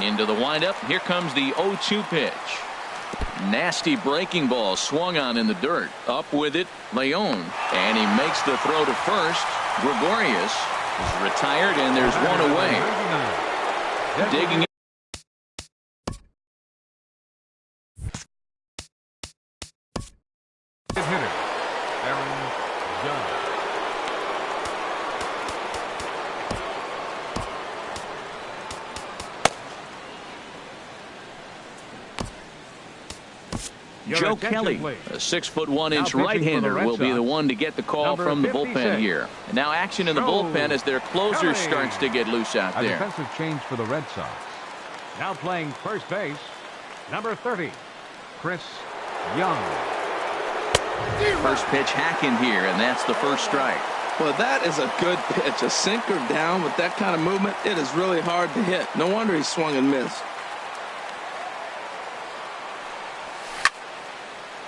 Into the windup. Here comes the 0-2 pitch. Nasty breaking ball swung on in the dirt. Up with it, Leon. And he makes the throw to first. Gregorius is retired, and there's 1 away. Digging in. Hitter, Aaron Judge. Joe Kelly, a 6'1" right-hander, will be the one to get the call from the bullpen here. And now action in the bullpen as their closer starts to get loose out there. A defensive change for the Red Sox. Now playing first base, number 30, Chris Young. First pitch hacking here, and that's the first strike. Well, that is a good pitch. A sinker down with that kind of movement, it is really hard to hit. No wonder he swung and missed.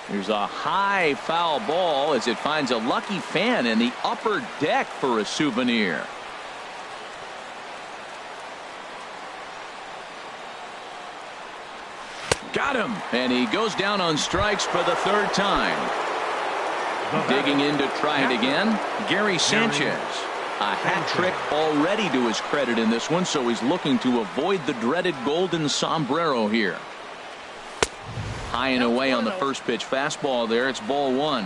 Here's a high foul ball as it finds a lucky fan in the upper deck for a souvenir. Got him, and he goes down on strikes for the 3rd time. Digging in to try it again, Gary Sanchez. A hat trick already to his credit in this one, so he's looking to avoid the dreaded golden sombrero here. High and away on the first pitch fastball there. It's ball 1.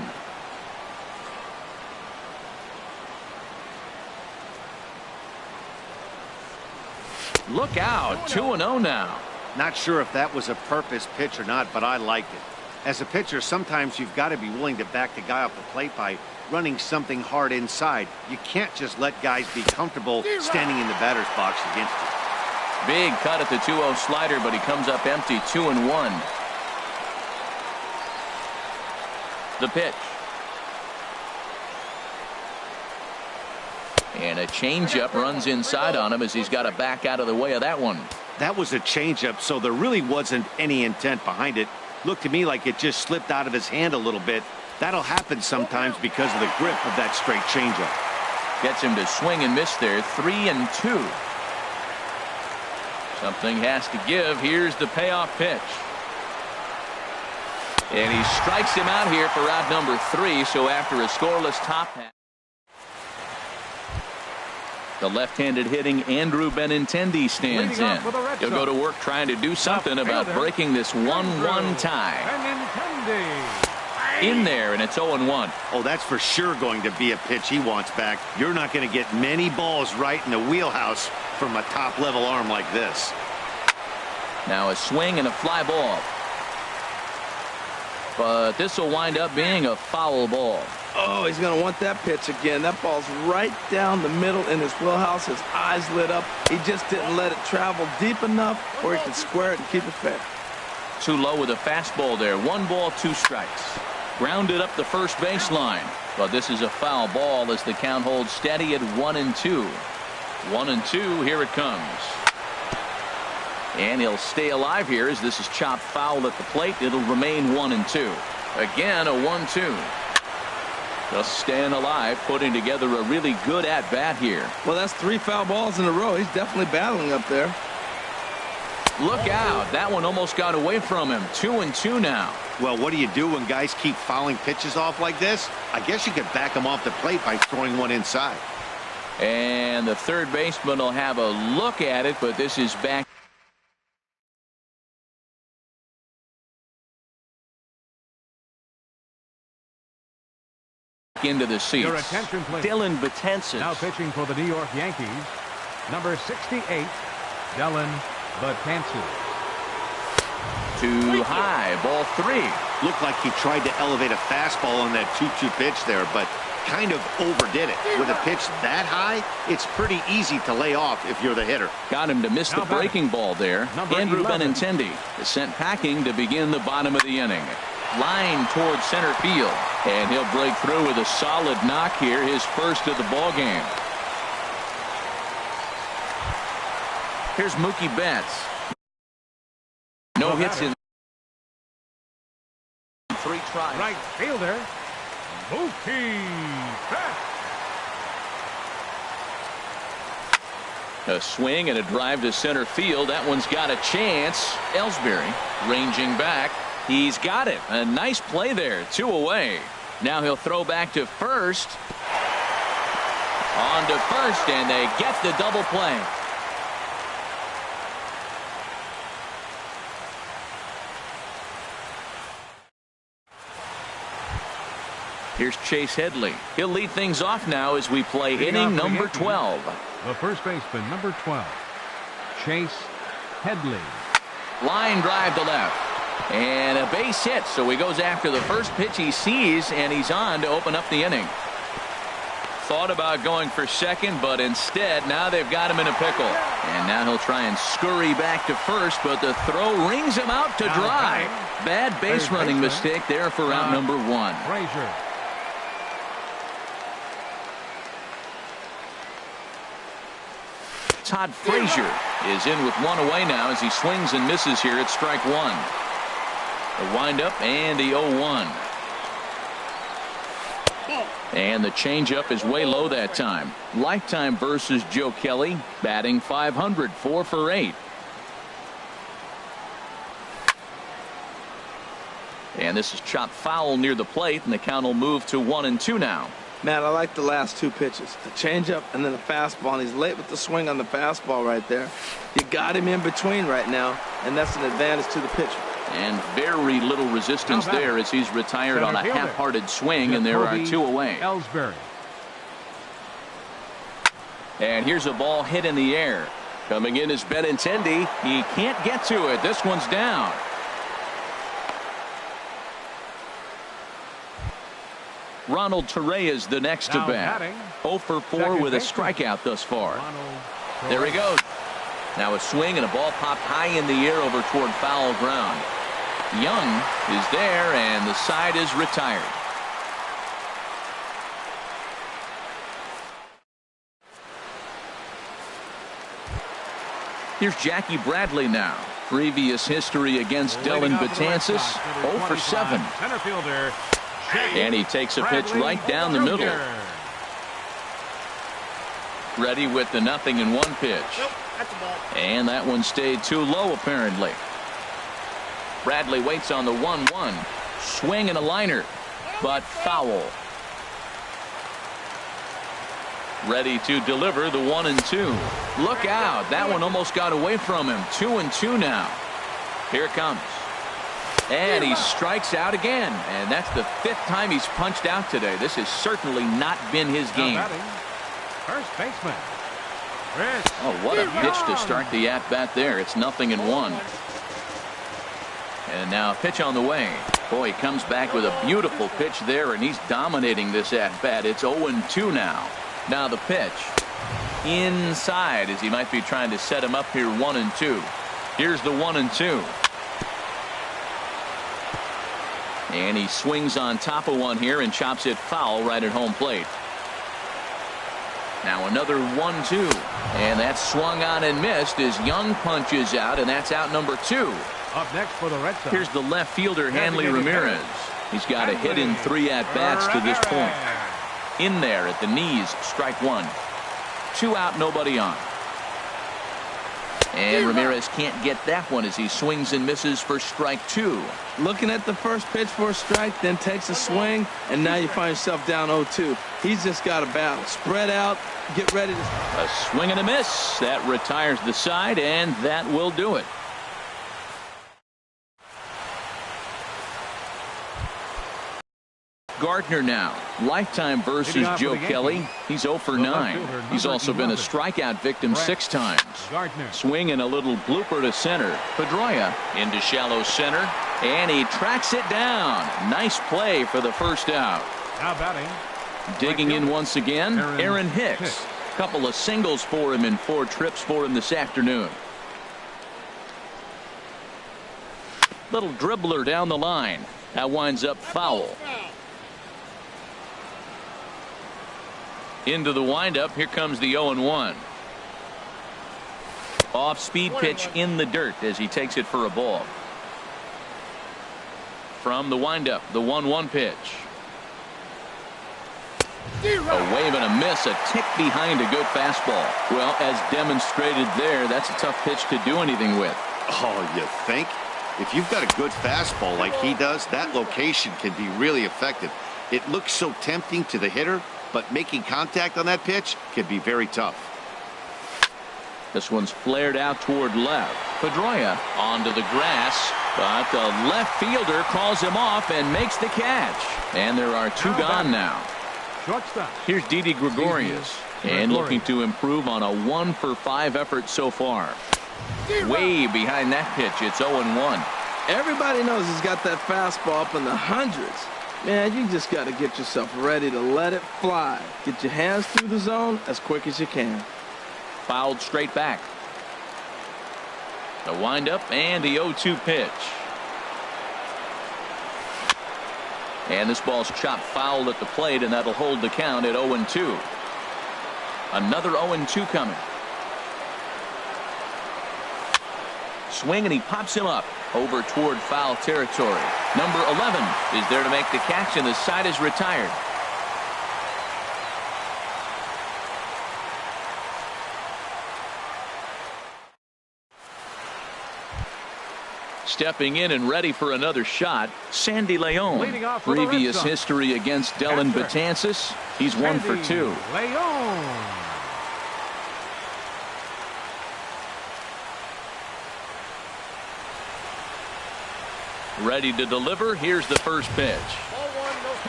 Look out. 2-0 now. Not sure if that was a purpose pitch or not, but I liked it. As a pitcher, sometimes you've got to be willing to back the guy off the plate by running something hard inside. You can't just let guys be comfortable standing in the batter's box against you. Big cut at the 2-0 slider, but he comes up empty, 2-1. The pitch. And a changeup runs inside on him as he's got to back out of the way of that one. That was a changeup, so there really wasn't any intent behind it. Looked to me like it just slipped out of his hand a little bit. That'll happen sometimes because of the grip of that straight changeup. Gets him to swing and miss there, 3-2. Something has to give. Here's the payoff pitch. And he strikes him out here for out number 3. So after a scoreless top half, the left-handed hitting Andrew Benintendi stands in. He'll go to work trying to do something about breaking this 1-1 tie. In there, and it's 0-1. Oh, that's for sure going to be a pitch he wants back. You're not going to get many balls right in the wheelhouse from a top-level arm like this. Now a swing and a fly ball. But this will wind up being a foul ball. Oh, he's going to want that pitch again. That ball's right down the middle in his wheelhouse. His eyes lit up. He just didn't let it travel deep enough where he could square it and keep it fair. Too low with a fastball there. 1 ball, 2 strikes. Grounded up the first baseline. But this is a foul ball as the count holds steady at 1-2. 1-2, here it comes. And he'll stay alive here as this is chopped foul at the plate. It'll remain 1-2. Again, a 1-2. Just staying alive, putting together a really good at-bat here. Well, that's 3 foul balls in a row. He's definitely battling up there. Look out. That one almost got away from him. 2-2 now. Well, what do you do when guys keep fouling pitches off like this? I guess you could back them off the plate by throwing one inside. And the third baseman will have a look at it, but this is back into the seats. Your attention, please. Dylan Betances. Now pitching for the New York Yankees, number 68, Dylan Betances. Too high, ball 3. Looked like he tried to elevate a fastball on that 2-2 pitch there, but kind of overdid it. With a pitch that high, it's pretty easy to lay off if you're the hitter. Got him to miss the breaking ball there. Andrew Benintendi is sent packing to begin the bottom of the inning. Line towards center field, and he'll break through with a solid knock here, his first of the ball game. Here's Mookie Betts. No hits in 3 tries. Right fielder, Mookie Betts. A swing and a drive to center field. That one's got a chance. Ellsbury ranging back. He's got it. A nice play there. 2 away. Now he'll throw back to first. On to first, and they get the double play. Here's Chase Headley. He'll lead things off now as we play inning number 12. The first baseman, number 12, Chase Headley. Line drive to left. And a base hit, so he goes after the first pitch he sees, and he's on to open up the inning. Thought about going for second, but instead now they've got him in a pickle. And now he'll try and scurry back to first, but the throw rings him out to dry. Bad base running mistake there for out number 1. Frazier. Todd Frazier is in with 1 away now as he swings and misses here at strike 1. A windup and the 0-1. And the changeup is way low that time. Lifetime versus Joe Kelly, batting .500, 4 for 8. And this is chopped foul near the plate, and the count will move to 1-2 now. Matt, I like the last 2 pitches. The changeup and then the fastball. And he's late with the swing on the fastball right there. You got him in between right now, and that's an advantage to the pitcher. And very little resistance there as he's retired on a half-hearted swing, and there are 2 away. Ellsbury. And here's a ball hit in the air. Coming in is Benintendi. He can't get to it. This one's down. Ronald Torre is the next to Now bat. batting, 0 for 4 second with a baseman. strikeout thus far. Ronald There he Torre. goes. Now a swing and a ball popped high in the air over toward foul ground. Young is there and the side is retired. Here's Jackie Bradley now. Previous history against Leading Dylan off for the Red Betances, Sox, number 0 for 7. 25, Center fielder. Jackie And he takes a pitch Bradley right down the middle. Jr. Ready with the 0-1 pitch. Nope, that's a ball. And that one stayed too low apparently. Bradley waits on the 1-1. Swing and a liner, but foul. Ready to deliver the 1-2. Look out. That one almost got away from him. 2-2 now. Here it comes. And he strikes out again. And that's the 5th time he's punched out today. This has certainly not been his Now game. batting, first baseman. Chris Oh, what a pitch to Young. start the at-bat there. It's 0-1. And now a pitch on the way. Boy, he comes back with a beautiful pitch there, and he's dominating this at-bat. It's 0-2 now. Now the pitch. Inside, as he might be trying to set him up here 1-2. Here's the 1-2. And he swings on top of one here and chops it foul right at home plate. Now another 1-2. And that's swung on and missed as Young punches out, and that's out number 2. Up next for the Red Sox. Here's the left fielder, Hanley Ramirez. He's got a hit in 3 at-bats to this point. In there at the knees, strike 1. 2 out, nobody on. And Ramirez can't get that one as he swings and misses for strike 2. Looking at the first pitch for a strike, then takes a swing, and now you find yourself down 0-2. He's just got a battle. Spread out, get ready to... A swing and a miss. That retires the side, and that will do it. Gardner now. Lifetime versus Leading off Joe for the Kelly. Yankees, He's 0 for the left 9. fielder, He's number also been a 11. strikeout victim Brett 6 times. Gardner. Swing and a little blooper to center. Pedroia into shallow center. And he tracks it down. Nice play for the first out. Now batting, Digging in fielder, once again, Aaron Hicks. Hicks. Couple of singles for him in 4 trips for him this afternoon. Little dribbler down the line. That winds up foul. Into the windup. Here comes the 0-1. Off speed pitch in the dirt as he takes it for a ball. From the windup, the 1-1 pitch. A wave and a miss, a tick behind a good fastball. Well, as demonstrated there, that's a tough pitch to do anything with. Oh, you think? If you've got a good fastball like he does, that location can be really effective. It looks so tempting to the hitter, but making contact on that pitch can be very tough. This one's flared out toward left. Pedroia onto the grass, but the left fielder calls him off and makes the catch. And there are 2 gone now. shortstop. Here's Didi Gregorius, and looking to improve on a 1 for 5 effort so far. Way behind that pitch. It's 0-1. Everybody knows he's got that fastball up in the hundreds. Man, you just got to get yourself ready to let it fly. Get your hands through the zone as quick as you can. Fouled straight back. The windup and the 0-2 pitch. And this ball's chopped foul at the plate, and that'll hold the count at 0-2. Another 0-2 coming. Swing, and he pops him up over toward foul territory. Number 11 is there to make the catch, and the side is retired. Stepping in and ready for another shot, Sandy Leon. Leading off for the Red Previous Sox. history against Dylan Catcher. Betances. He's 1 for 2. Leon. Ready to deliver. Here's the first pitch.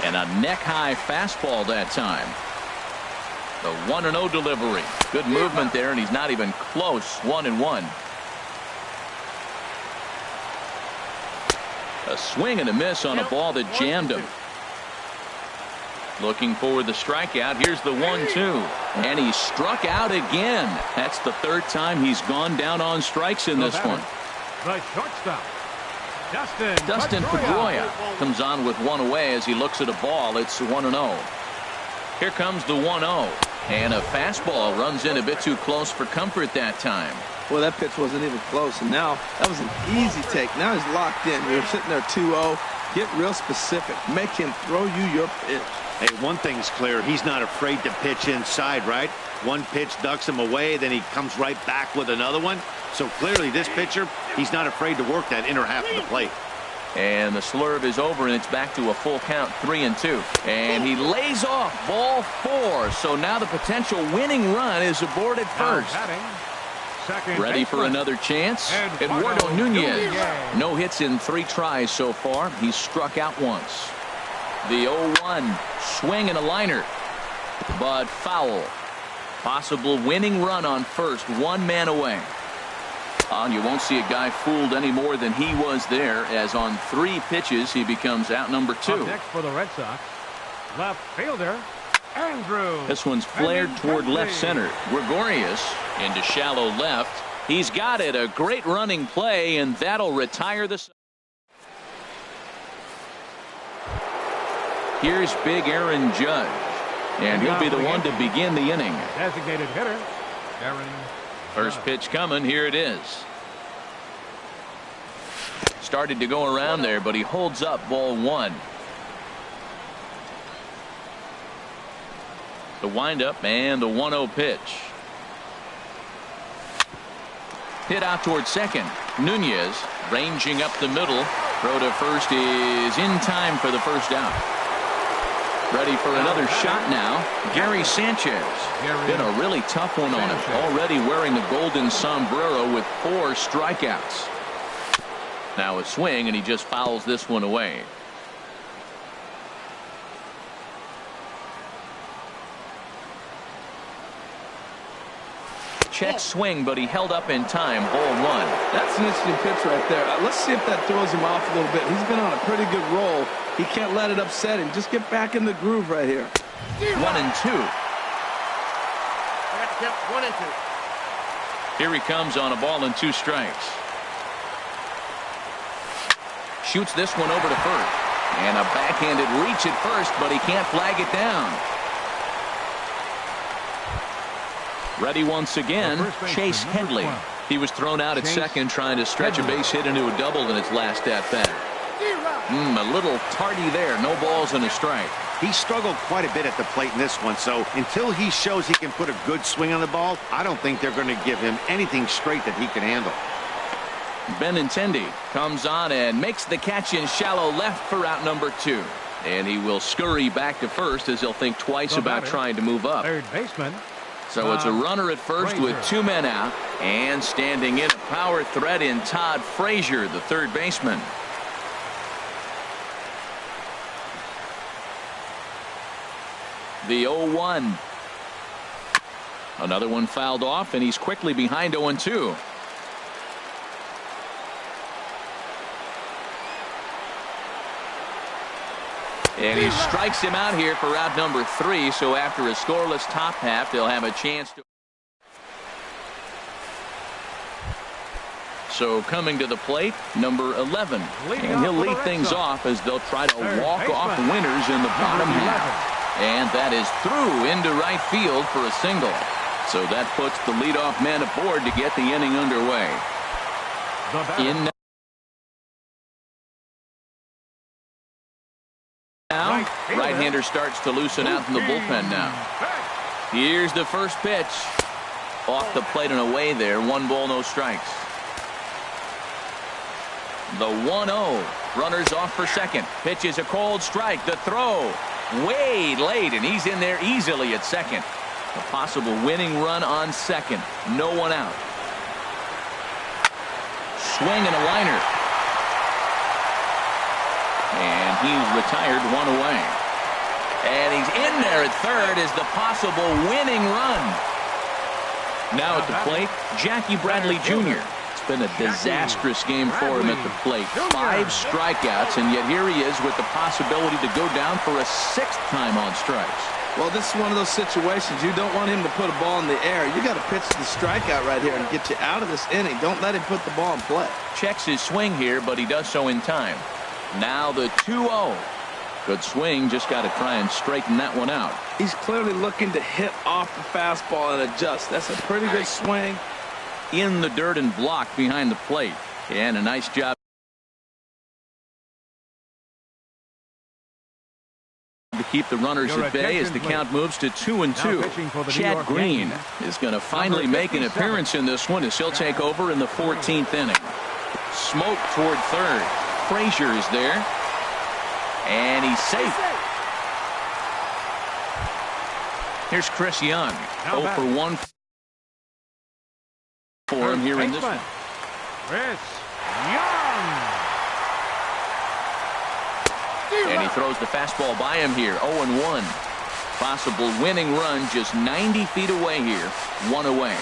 And a neck-high fastball that time. The 1-0 delivery. Good movement there, and he's not even close. 1-1. A swing and a miss on a ball that jammed him. Looking for the strikeout. Here's the 1-2. And he struck out again. That's the third time he's gone down on strikes in this one. The shortstop, Dustin Pedroia comes on with one away as he looks at a ball. It's 1-0. Here comes the 1-0. And a fastball runs in a bit too close for comfort that time. Well, that pitch wasn't even close, and now that was an easy take. Now he's locked in. You're sitting there 2-0. Get real specific. Make him throw you your pitch. Hey, one thing's clear. He's not afraid to pitch inside, right? One pitch ducks him away, then he comes right back with another one. So clearly this pitcher, he's not afraid to work that inner half of the plate. And the slurve is over, and it's back to a full count, 3-2. And he lays off ball 4. So now the potential winning run is aboard at first. Ready for another chance? Eduardo Nunez. No hits in 3 tries so far. He's struck out once. The 0-1 swing and a liner, but foul. Possible winning run on first, 1 man away. You won't see a guy fooled any more than he was there, as on 3 pitches he becomes out number 2. Up next for the Red Sox, left fielder Andrew. This one's flared toward left center. Gregorius into shallow left. He's got it. A great running play, and that'll retire the. Here's big Aaron Judge, and he'll be the one to begin the inning. Designated hitter Aaron. First pitch coming. Here it is. Started to go around there, but he holds up ball 1. The windup and the 1-0 pitch. Hit out towards second. Nunez ranging up the middle. Throw to first is in time for the first out. Ready for another shot now. Gary Sanchez. Been a really tough one on him. Already wearing the golden sombrero with 4 strikeouts. Now a swing, and he just fouls this one away. Check swing, but he held up in time. Ball 1. That's an interesting pitch right there. Let's see if that throws him off a little bit. He's been on a pretty good roll. He can't let it upset him. Just get back in the groove right here. 1-2. I got to count 1 and 2. Here he comes on a ball and 2 strikes. Shoots this one over to first. And a backhanded reach at first, but he can't flag it down. Ready once again, Chase Headley. He was thrown out at second trying to stretch a base hit into a double in his last at bat. A little tardy there. No balls and a strike. He struggled quite a bit at the plate in this one, so until he shows he can put a good swing on the ball, I don't think they're going to give him anything straight that he can handle. Benintendi comes on and makes the catch in shallow left for out number 2. And he will scurry back to first as he'll think twice about trying to move up. Third baseman. So it's a runner at first with 2 men out, and standing in a power threat in Todd Frazier, the third baseman. The 0-1. Another one fouled off, and he's quickly behind 0-2. And he strikes him out here for out number 3. So after a scoreless top half, they'll have a chance to. So coming to the plate, number 11. And he'll lead things off as they'll try to walk off winners in the bottom half. And that is through into right field for a single. So that puts the leadoff man aboard to get the inning underway. In now, right-hander starts to loosen out from the bullpen now. Here's the first pitch. Off the plate and away there. 1 ball, no strikes. The 1-0. Runners off for second. Pitch is a cold strike. The throw way late, and he's in there easily at second. A possible winning run on second. No one out. Swing and a liner. And he's retired, 1 away. And he's in there at third as the possible winning run. Now at the plate, Jackie Bradley Jr. It's been a disastrous game for him at the plate. 5 strikeouts, and yet here he is with the possibility to go down for a 6th time on strikes. Well, this is one of those situations. You don't want him to put a ball in the air. You got to pitch the strikeout right here and get you out of this inning. Don't let him put the ball in play. Checks his swing here, but he does so in time. Now the 2-0. Good swing, just got to try and straighten that one out. He's clearly looking to hit off the fastball and adjust. That's a pretty good swing. In the dirt and blocked behind the plate. And a nice job to keep the runners at bay as the count moves to 2-2. Chad Green is going to finally make an appearance in this one as he'll take over in the 14th inning. Smoke toward third. Frazier is there. And he's safe. Here's Chris Young. 0 for 1 for him here in this one. Chris Young. And he throws the fastball by him here. 0-1. Possible winning run just 90 feet away here. 1 away.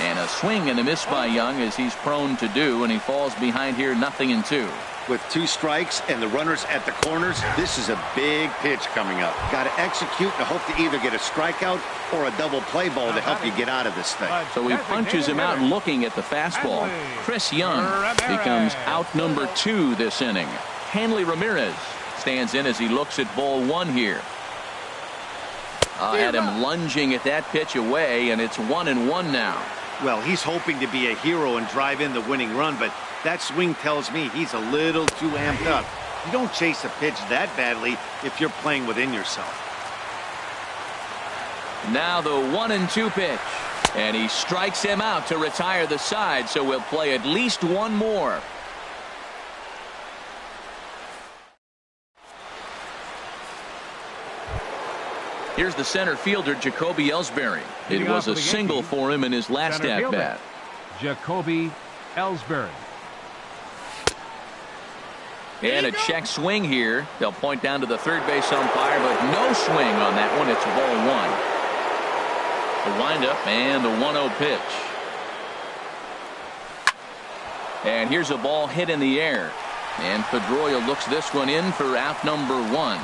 And a swing and a miss by Young as he's prone to do, and he falls behind here 0-2. With 2 strikes and the runners at the corners, this is a big pitch coming up. Got to execute and hope to either get a strikeout or a double play ball to help you get out of this thing. So he punches him out looking at the fastball. Chris Young becomes out number 2 this inning. Hanley Ramirez stands in as he looks at ball 1 here. Had him lunging at that pitch away, and it's 1-1 now. Well, he's hoping to be a hero and drive in the winning run, but that swing tells me he's a little too amped up. You don't chase a pitch that badly if you're playing within yourself. Now the 1-2 pitch. And he strikes him out to retire the side, so we'll play at least one more. Here's the center fielder, Jacoby Ellsbury. It was a single for him in his last at-bat. Jacoby Ellsbury. And a check swing here. They'll point down to the third base umpire, but no swing on that one. It's ball 1. The windup and the 1-0 pitch. And here's a ball hit in the air. And Pedroia looks this one in for out number 1.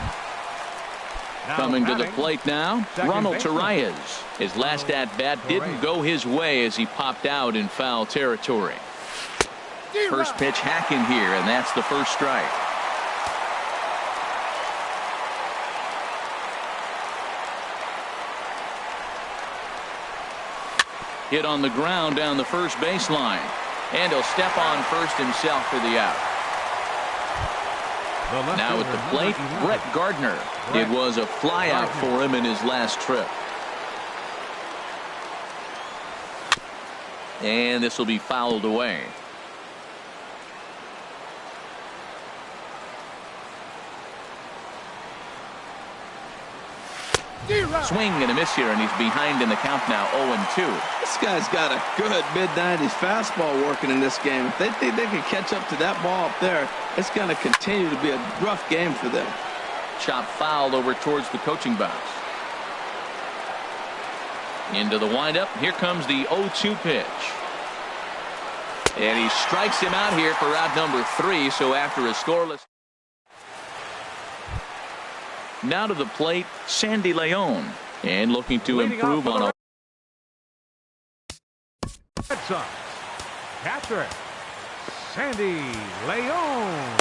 Coming to the plate now, Ronald Torreyes. His last at-bat didn't go his way as he popped out in foul territory. First pitch hacking here, and that's the first strike. Hit on the ground down the first baseline. And he'll step on first himself for the out. Now at the plate, Brett Gardner. It was a flyout for him in his last trip. And this will be fouled away. Swing and a miss here, and he's behind in the count now, 0-2. This guy's got a good mid-90s fastball working in this game. If they think they can catch up to that ball up there, it's going to continue to be a rough game for them. Chop fouled over towards the coaching box. Into the windup. Here comes the 0-2 pitch. And he strikes him out here for out number 3. So after a scoreless. Now to the plate, Sandy Leon. And looking to improve on a. Red Sox catcher Sandy Leon.